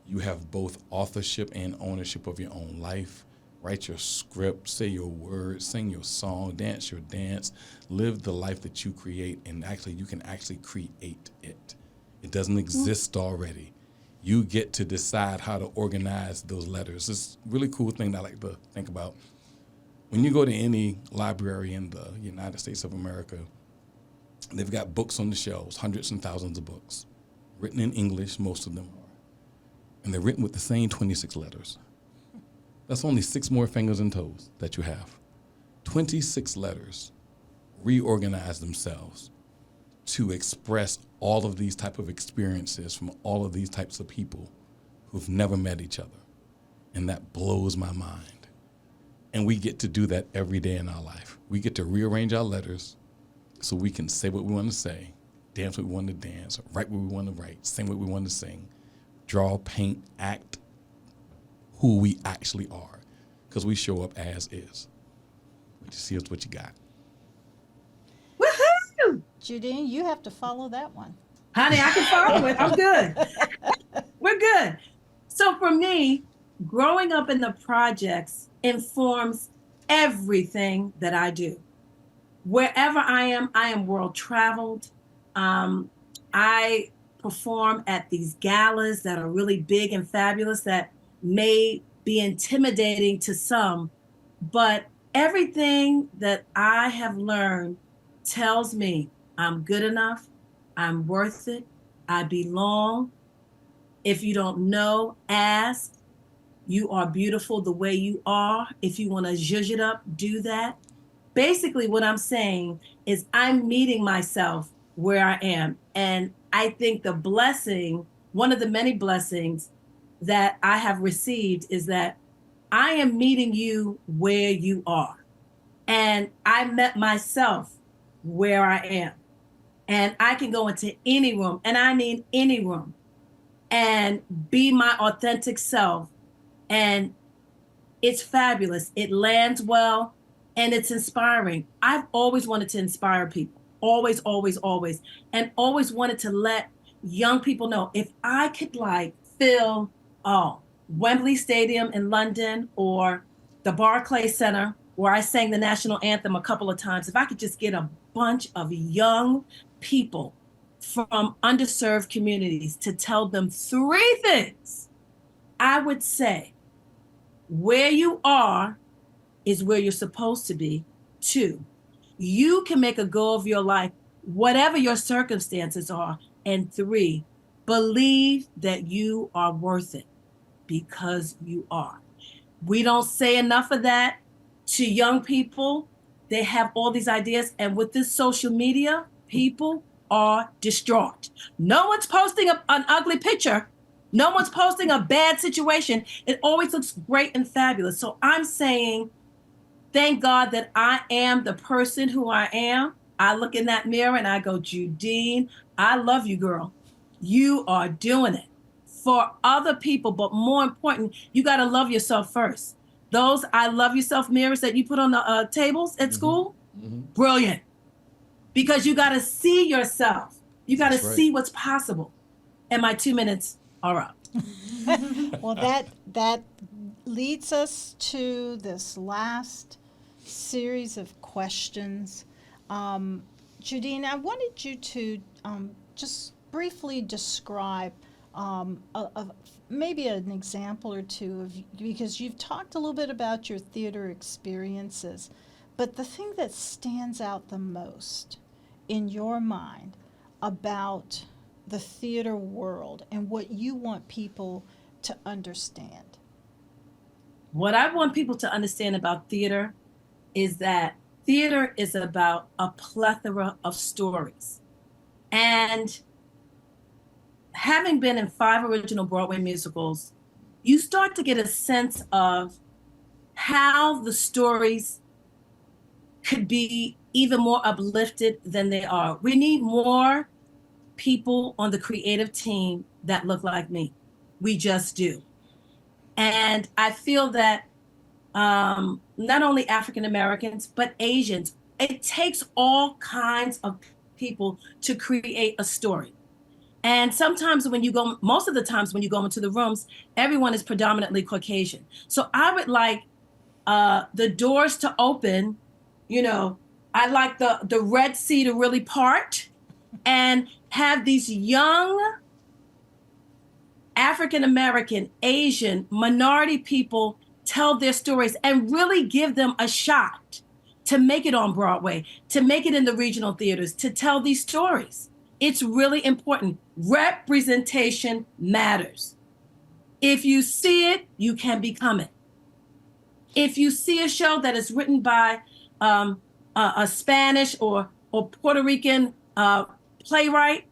you have both authorship and ownership of your own life. Write your script, say your words, sing your song, dance your dance, live the life that you create, and you can actually create it. It doesn't exist already. You get to decide how to organize those letters. It's a really cool thing that I like to think about. When you go to any library in the United States of America, they've got books on the shelves, hundreds and thousands of books, written in English, most of them are. And they're written with the same 26 letters. That's only 6 more fingers and toes that you have. 26 letters reorganized themselves to express all of these type of experiences from all of these types of people who've never met each other. And that blows my mind. And we get to do that every day in our life. We get to rearrange our letters so we can say what we want to say, dance what we want to dance, write what we want to write, sing what we want to sing, draw, paint, act who we actually are, because we show up as is. We just see what you got. Woohoo! Judine, you have to follow that one. Honey, I can follow it. I'm good. We're good. So for me, growing up in the projects informs everything that I do. Wherever I am world traveled. I perform at these galas that are really big and fabulous that may be intimidating to some, but everything that I have learned tells me I'm good enough, I'm worth it, I belong. If you don't know, ask. You are beautiful the way you are. If you want to zhuzh it up, do that. Basically, what I'm saying is I'm meeting myself where I am. And I think the blessing, one of the many blessings that I have received is that I am meeting you where you are. And I met myself where I am. And I can go into any room, and I mean any room, and be my authentic self. And it's fabulous. It lands well, and it's inspiring. I've always wanted to inspire people. Always, always, always. And always wanted to let young people know if I could fill Wembley Stadium in London or the Barclays Center where I sang the national anthem a couple of times, if I could just get a bunch of young people from underserved communities to tell them three things, I would say where you are is where you're supposed to be. 2, you can make a go of your life, whatever your circumstances are. And 3, believe that you are worth it because you are. We don't say enough of that to young people. They have all these ideas. And with this social media, people are distraught. No one's posting an ugly picture. No one's posting a bad situation. It always looks great and fabulous. So I'm saying, thank God that I am the person who I am. I look in that mirror and I go, Judine, I love you, girl. You are doing it for other people. But more important, you got to love yourself first. Those I love yourself mirrors that you put on the tables at school, brilliant. Because you got to see yourself. You got to see what's possible. And my 2 minutes are up. Well, that leads us to this last series of questions. Judine, I wanted you to just briefly describe maybe an example or two of, because you've talked a little bit about your theater experiences, but the thing that stands out the most in your mind about the theater world and what you want people to understand. What I want people to understand about theater is that theater is about a plethora of stories. And having been in 5 original Broadway musicals, you start to get a sense of how the stories could be even more uplifted than they are. We need more people on the creative team that look like me. We just do. And I feel that not only African Americans, but Asians, it takes all kinds of people to create a story. And sometimes most of the times when you go into the rooms, everyone is predominantly Caucasian. So I would like the doors to open, I like the Red Sea to really part and have these young African American, Asian, minority people tell their stories and really give them a shot to make it on Broadway, to make it in the regional theaters, to tell these stories. It's really important. Representation matters. If you see it, you can become it. If you see a show that is written by a Spanish or Puerto Rican playwright,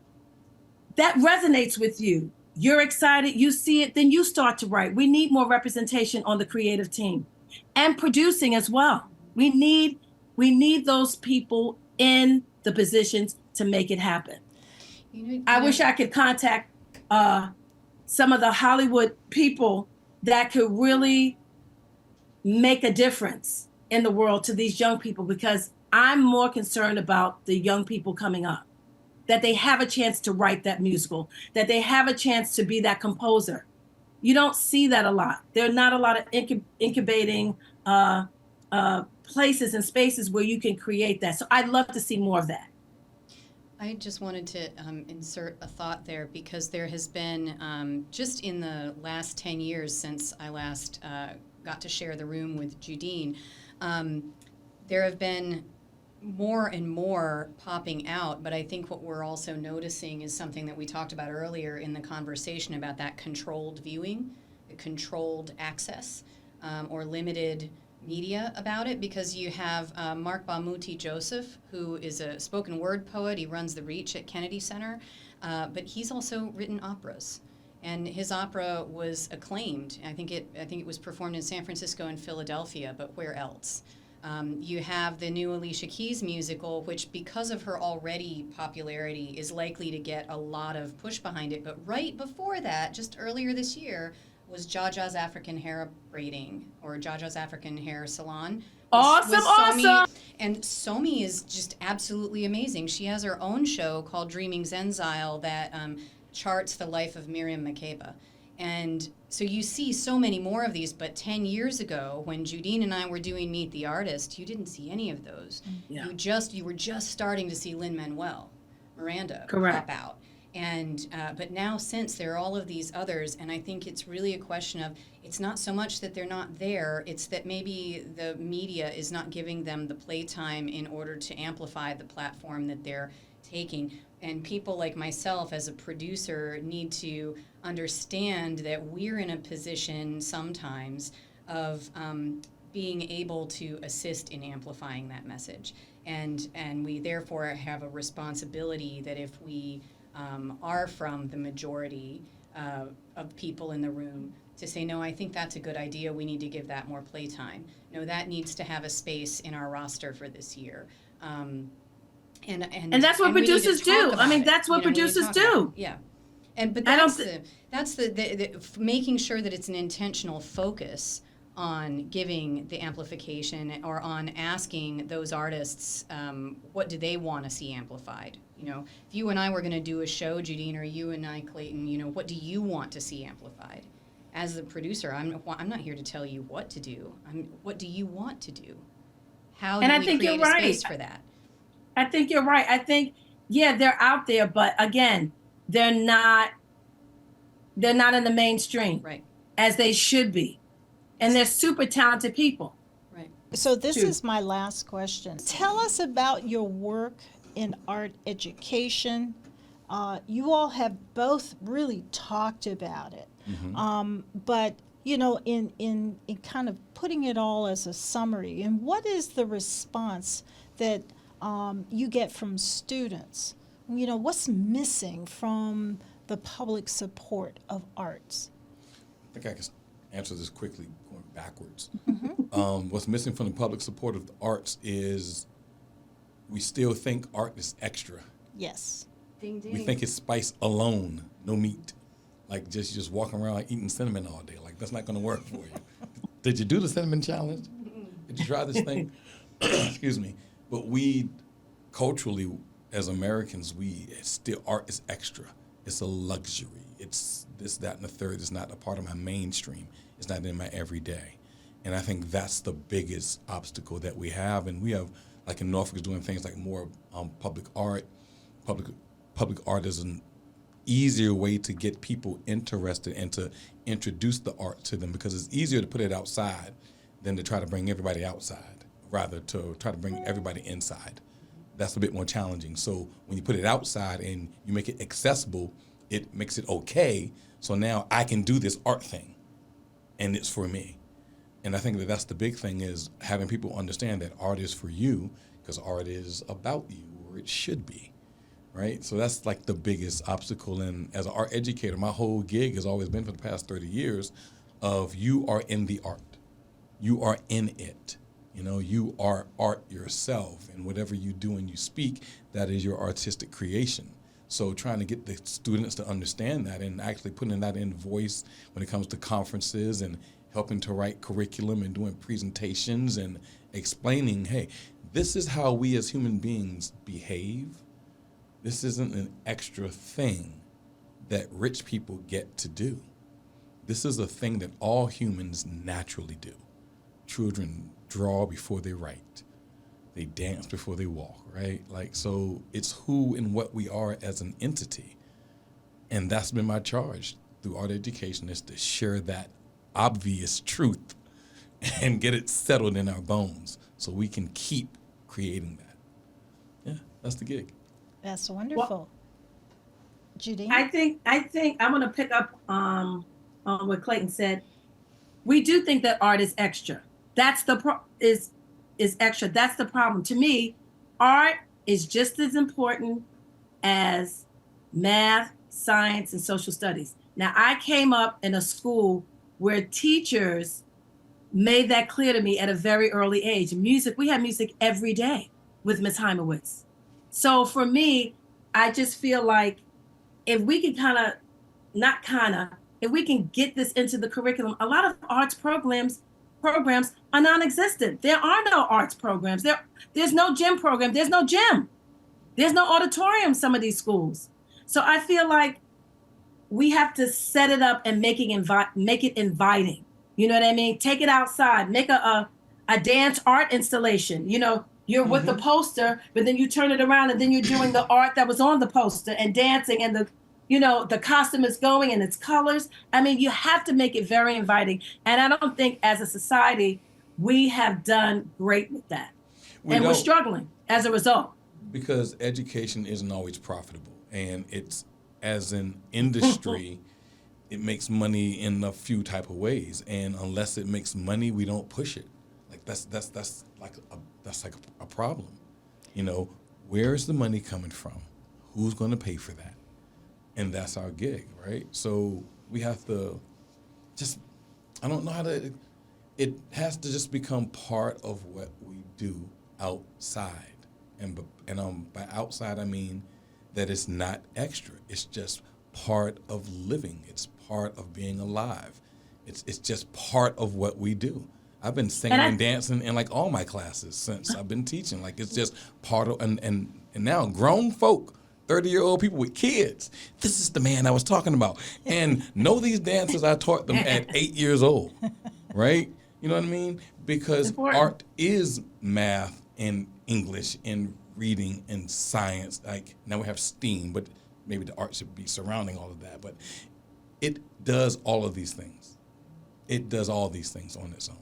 that resonates with you. You're excited, you see it, then you start to write. We need more representation on the creative team and producing as well. We need those people in the positions to make it happen. I wish I could contact some of the Hollywood people that could really make a difference in the world to these young people, because I'm more concerned about the young people coming up, that they have a chance to write that musical, that they have a chance to be that composer. You don't see that a lot. There are not a lot of incubating places and spaces where you can create that. So I'd love to see more of that. I just wanted to insert a thought there, because there has been, just in the last 10 years since I last got to share the room with Judine, there have been more and more popping out, but I think what we're also noticing is something that we talked about earlier in the conversation about that controlled viewing, the controlled access, or limited media about it, because you have Mark Bamuti Joseph, who is a spoken word poet. He runs the Reach at Kennedy Center, but he's also written operas, and his opera was acclaimed. I think it was performed in San Francisco and Philadelphia, but where else? You have the new Alicia Keys musical, which, because of her already popularity, is likely to get a lot of push behind it. But right before that, just earlier this year, was Jaja's African Hair Braiding, or Jaja's African Hair Salon. Awesome. And Somi is just absolutely amazing. She has her own show called Dreaming Zenzile that charts the life of Miriam Makeba. And so you see so many more of these, but 10 years ago, when Judine and I were doing Meet the Artist, you didn't see any of those. Yeah. You were just starting to see Lin-Manuel Miranda Correct. pop out. And but now, since there are all of these others, and I think it's really a question of, it's not so much that they're not there, it's that maybe the media is not giving them the playtime in order to amplify the platform that they're taking. And people like myself as a producer need to understand that we're in a position sometimes of being able to assist in amplifying that message. And we therefore have a responsibility that if we are from the majority of people in the room, to say, no, I think that's a good idea, we need to give that more playtime. No, that needs to have a space in our roster for this year. And that's what producers do. I mean, it, that's what producers do. Yeah. But that's the making sure that it's an intentional focus on giving the amplification, or on asking those artists what do they want to see amplified. You know, if you and I were going to do a show, Judine, or you and I, Clayton, you know, what do you want to see amplified? As the producer, I'm not here to tell you what to do. What do you want to do? How do we create a space for that? I think you're right. I think, yeah, they're out there, but again, they're not in the mainstream, right, as they should be. And they're super talented people. Right. So this is my last question. Tell us about your work in art education. You all have both really talked about it. Mm-hmm. But, you know, in kind of putting it all as a summary, and what is the response that you get from students? You know, what's missing from the public support of arts? I think I can answer this quickly, going backwards. Mm-hmm. What's missing from the public support of the arts is we still think art is extra. Yes. Ding, ding. We think it's spice alone, no meat. Like just walking around like eating cinnamon all day. Like, that's not going to work for you. Did you do the cinnamon challenge? Did you try this thing? Excuse me. But we, culturally, as Americans, art is extra. It's a luxury. It's this, that, and the third. It's not a part of my mainstream. It's not in my everyday. And I think that's the biggest obstacle that we have. And we have, like in Norfolk, is doing things like more public art. Public art is an easier way to get people interested and to introduce the art to them, because it's easier to put it outside than to try to bring everybody outside, rather to try to bring everybody inside. That's a bit more challenging. So when you put it outside and you make it accessible, it makes it okay. So now I can do this art thing, and it's for me. And I think that that's the big thing, is having people understand that art is for you, because art is about you, or it should be, right? So that's like the biggest obstacle. And as an art educator, my whole gig has always been, for the past 30 years, of you are in the art. You are in it. You know, you are art yourself, and whatever you do and you speak, that is your artistic creation. So trying to get the students to understand that, and actually putting that in voice when it comes to conferences, and helping to write curriculum and doing presentations and explaining, hey, this is how we as human beings behave. This isn't an extra thing that rich people get to do. This is a thing that all humans naturally do. Children draw before they write. They dance before they walk, right? Like, so it's who and what we are as an entity. And that's been my charge through art education, is to share that obvious truth and get it settled in our bones so we can keep creating that. Yeah, that's the gig. That's wonderful. Judine? I think I'm going to pick up on what Clayton said. We do think that art is extra. That's the is extra. That's the problem. To me, art is just as important as math, science, and social studies. Now, I came up in a school where teachers made that clear to me at a very early age. Music, we had music every day with Miss Heimowitz. So for me, I just feel like if we can if we can get this into the curriculum, a lot of arts programs are non-existent. There are no arts programs. There's no gym program. There's no gym. There's no auditorium in some of these schools. So I feel like we have to set it up and make it inviting. You know what I mean? Take it outside. Make a dance art installation. You know, you're with the poster, but then you turn it around and then you're doing the art that was on the poster and dancing, and the costume is going and its colors. I mean, you have to make it very inviting. And I don't think as a society, we have done great with that. We're struggling as a result. Because education isn't always profitable. And it's, as an industry, it makes money in a few type of ways. And unless it makes money, we don't push it. Like that's like a problem. You know, where is the money coming from? Who's going to pay for that? And that's our gig, right? So we have to I don't know how to, it has to just become part of what we do outside. And by outside, I mean that it's not extra. It's just part of living. It's part of being alive. It's just part of what we do. I've been singing and dancing in like all my classes since I've been teaching. Like, it's just part of, and now grown folk, 30-year-old people with kids, this is the man I was talking about, and know these dances I taught them at 8 years old, right? You know what I mean? Because art is math and English and reading and science. Like, now we have STEAM, but maybe the art should be surrounding all of that. But it does all of these things. It does all these things on its own.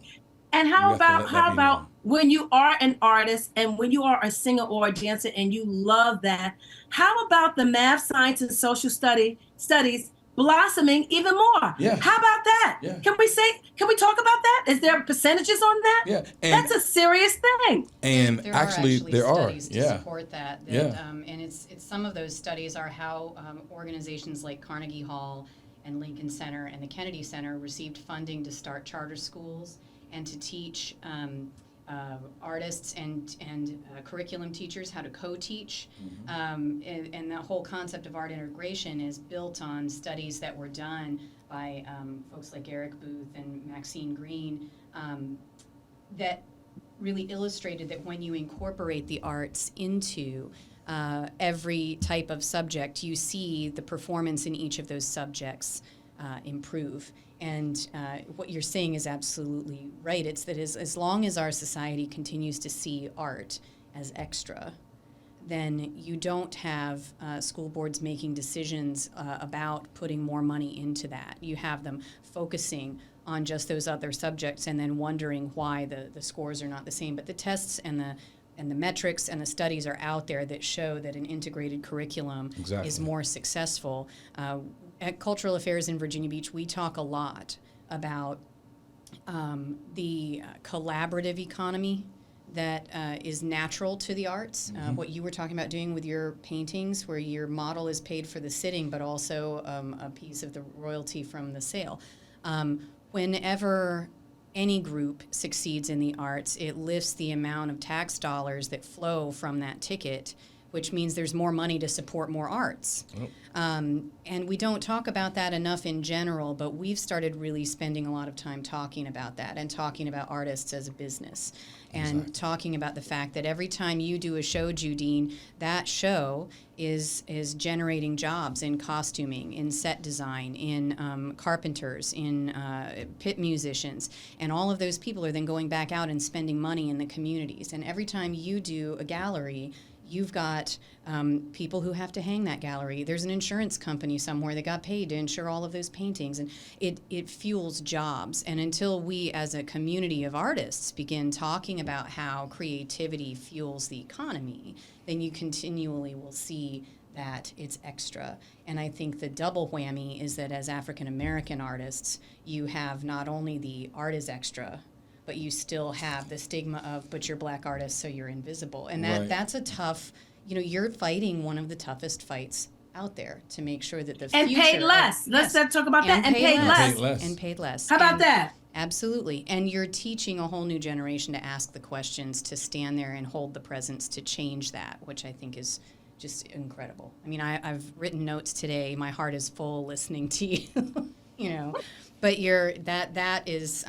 And how about when you are an artist and when you are a singer or a dancer and you love that, how about the math, science, and social studies blossoming even more? Yeah. How about that? Yeah. Can we talk about that? Is there percentages on that? Yeah. That's a serious thing. And there actually are studies to support that. Yeah. And it's some of those studies are how organizations like Carnegie Hall and Lincoln Center and the Kennedy Center received funding to start charter schools and to teach artists and curriculum teachers how to co-teach. And the whole concept of art integration is built on studies that were done by folks like Eric Booth and Maxine Green that really illustrated that when you incorporate the arts into every type of subject, you see the performance in each of those subjects improve. And what you're saying is absolutely right. It's that as long as our society continues to see art as extra, then you don't have school boards making decisions about putting more money into that. You have them focusing on just those other subjects and then wondering why the scores are not the same. But the tests and the metrics and the studies are out there that show that an integrated curriculum is more successful. At Cultural Affairs in Virginia Beach, we talk a lot about the collaborative economy that is natural to the arts. What you were talking about doing with your paintings, where your model is paid for the sitting, but also a piece of the royalty from the sale. Whenever any group succeeds in the arts, it lifts the amount of tax dollars that flow from that ticket, which means there's more money to support more arts. Oh. And we don't talk about that enough in general, but we've started really spending a lot of time talking about that and talking about artists as a business and Exactly. talking about the fact that every time you do a show, Judine, that show is generating jobs in costuming, in set design, in carpenters, in pit musicians, and all of those people are then going back out and spending money in the communities. And every time you do a gallery, you've got people who have to hang that gallery. There's an insurance company somewhere that got paid to insure all of those paintings, and it fuels jobs. And until we as a community of artists begin talking about how creativity fuels the economy, then you continually will see that it's extra. And I think the double whammy is that as African American artists, you have not only the art is extra, but you still have the stigma of, but you're black artists, so you're invisible. And Right. that's a tough, you're fighting one of the toughest fights out there to make sure that the And future paid less. Let's yes, talk about that. And paid less. less. Paid less. And paid less. How about And- that? Absolutely. And you're teaching a whole new generation to ask the questions, to stand there and hold the presence, to change that, which I think is just incredible. I mean, I've written notes today. My heart is full listening to you, but that is,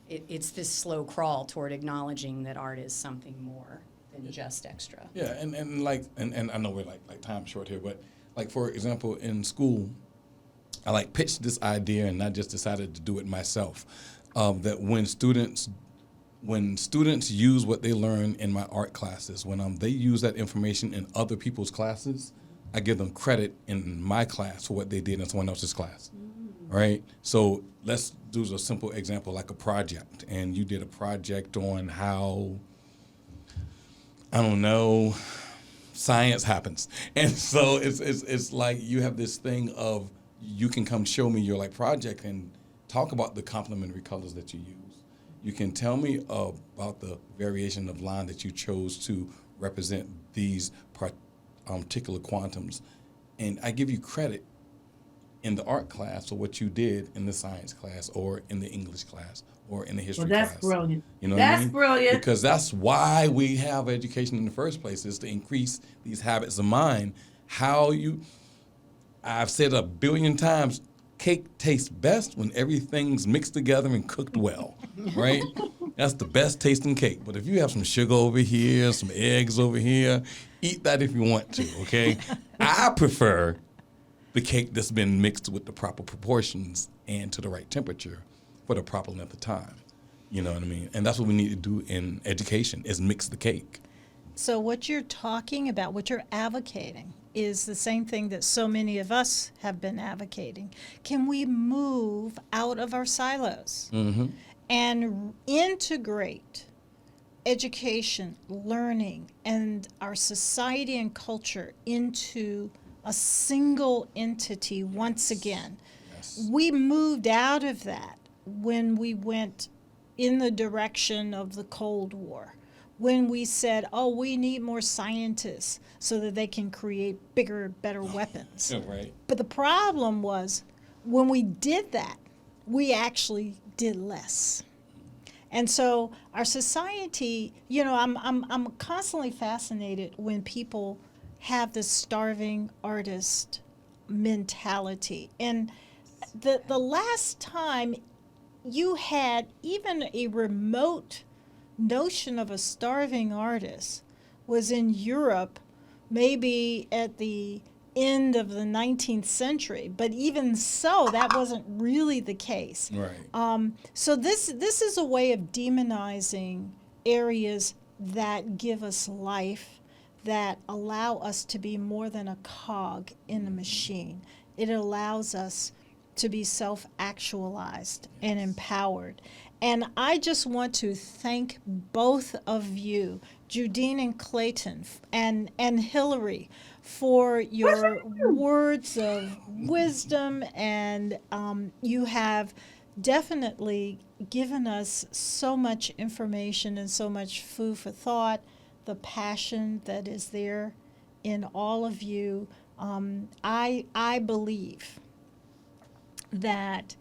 it's this slow crawl toward acknowledging that art is something more than just extra. Yeah, and I know we're like time short here, but like for example, in school, I pitched this idea and I just decided to do it myself. That when students use what they learn in my art classes, when they use that information in other people's classes, I give them credit in my class for what they did in someone else's class. Right? So let's do a simple example like a project. And you did a project on how, I don't know, science happens. And so it's like you have this thing of you can come show me your project and talk about the complementary colors that you use. You can tell me about the variation of line that you chose to represent these particular quantums. And I give you credit in the art class for what you did in the science class or in the English class or in the history class. That's brilliant. You know That's what I mean? brilliant. Because that's why we have education in the first place, is to increase these habits of mind. I've said 1 billion times, cake tastes best when everything's mixed together and cooked well, right? That's the best tasting cake. But if you have some sugar over here, some eggs over here, eat that if you want to, okay? I prefer the cake that's been mixed with the proper proportions and to the right temperature for the proper length of time. You know what I mean? And that's what we need to do in education, is mix the cake. So what you're talking about, what you're advocating, is the same thing that so many of us have been advocating. Can we move out of our silos and integrate education, learning, and our society and culture into a single entity once again? Yes. We moved out of that when we went in the direction of the Cold War, when we said, oh, we need more scientists so that they can create bigger, better weapons. Yeah, right. But the problem was, when we did that, we actually did less. And so our society, I'm constantly fascinated when people have this starving artist mentality. And the last time you had even a remote notion of a starving artist was in Europe, maybe at the end of the 19th century. But even so, that wasn't really the case. Right. So this is a way of demonizing areas that give us life, that allow us to be more than a cog in a machine. It allows us to be self-actualized and empowered. And I just want to thank both of you, Judine and Clayton, and Hillary, for your words of wisdom. And you have definitely given us so much information and so much food for thought, the passion that is there in all of you. I believe that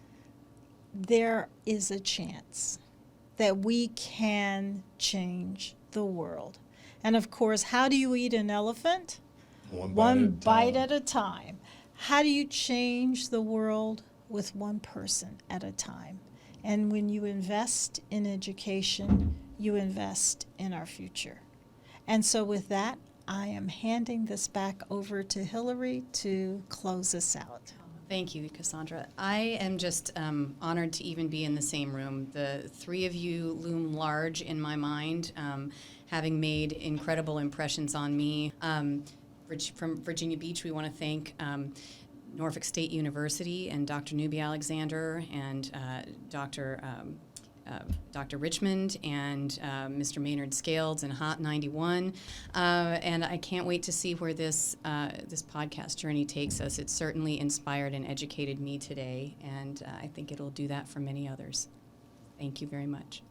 there is a chance that we can change the world. And of course, how do you eat an elephant? One bite at a time. How do you change the world? With one person at a time. And when you invest in education, you invest in our future. And so with that, I am handing this back over to Hillary to close us out. Thank you, Cassandra. I am just honored to even be in the same room. The three of you loom large in my mind, having made incredible impressions on me. From Virginia Beach, we want to thank Norfolk State University and Dr. Newby-Alexander and Dr. Richmond and Mr. Maynard Scales and Hot 91. And I can't wait to see where this podcast journey takes us. It certainly inspired and educated me today, and I think it'll do that for many others. Thank you very much.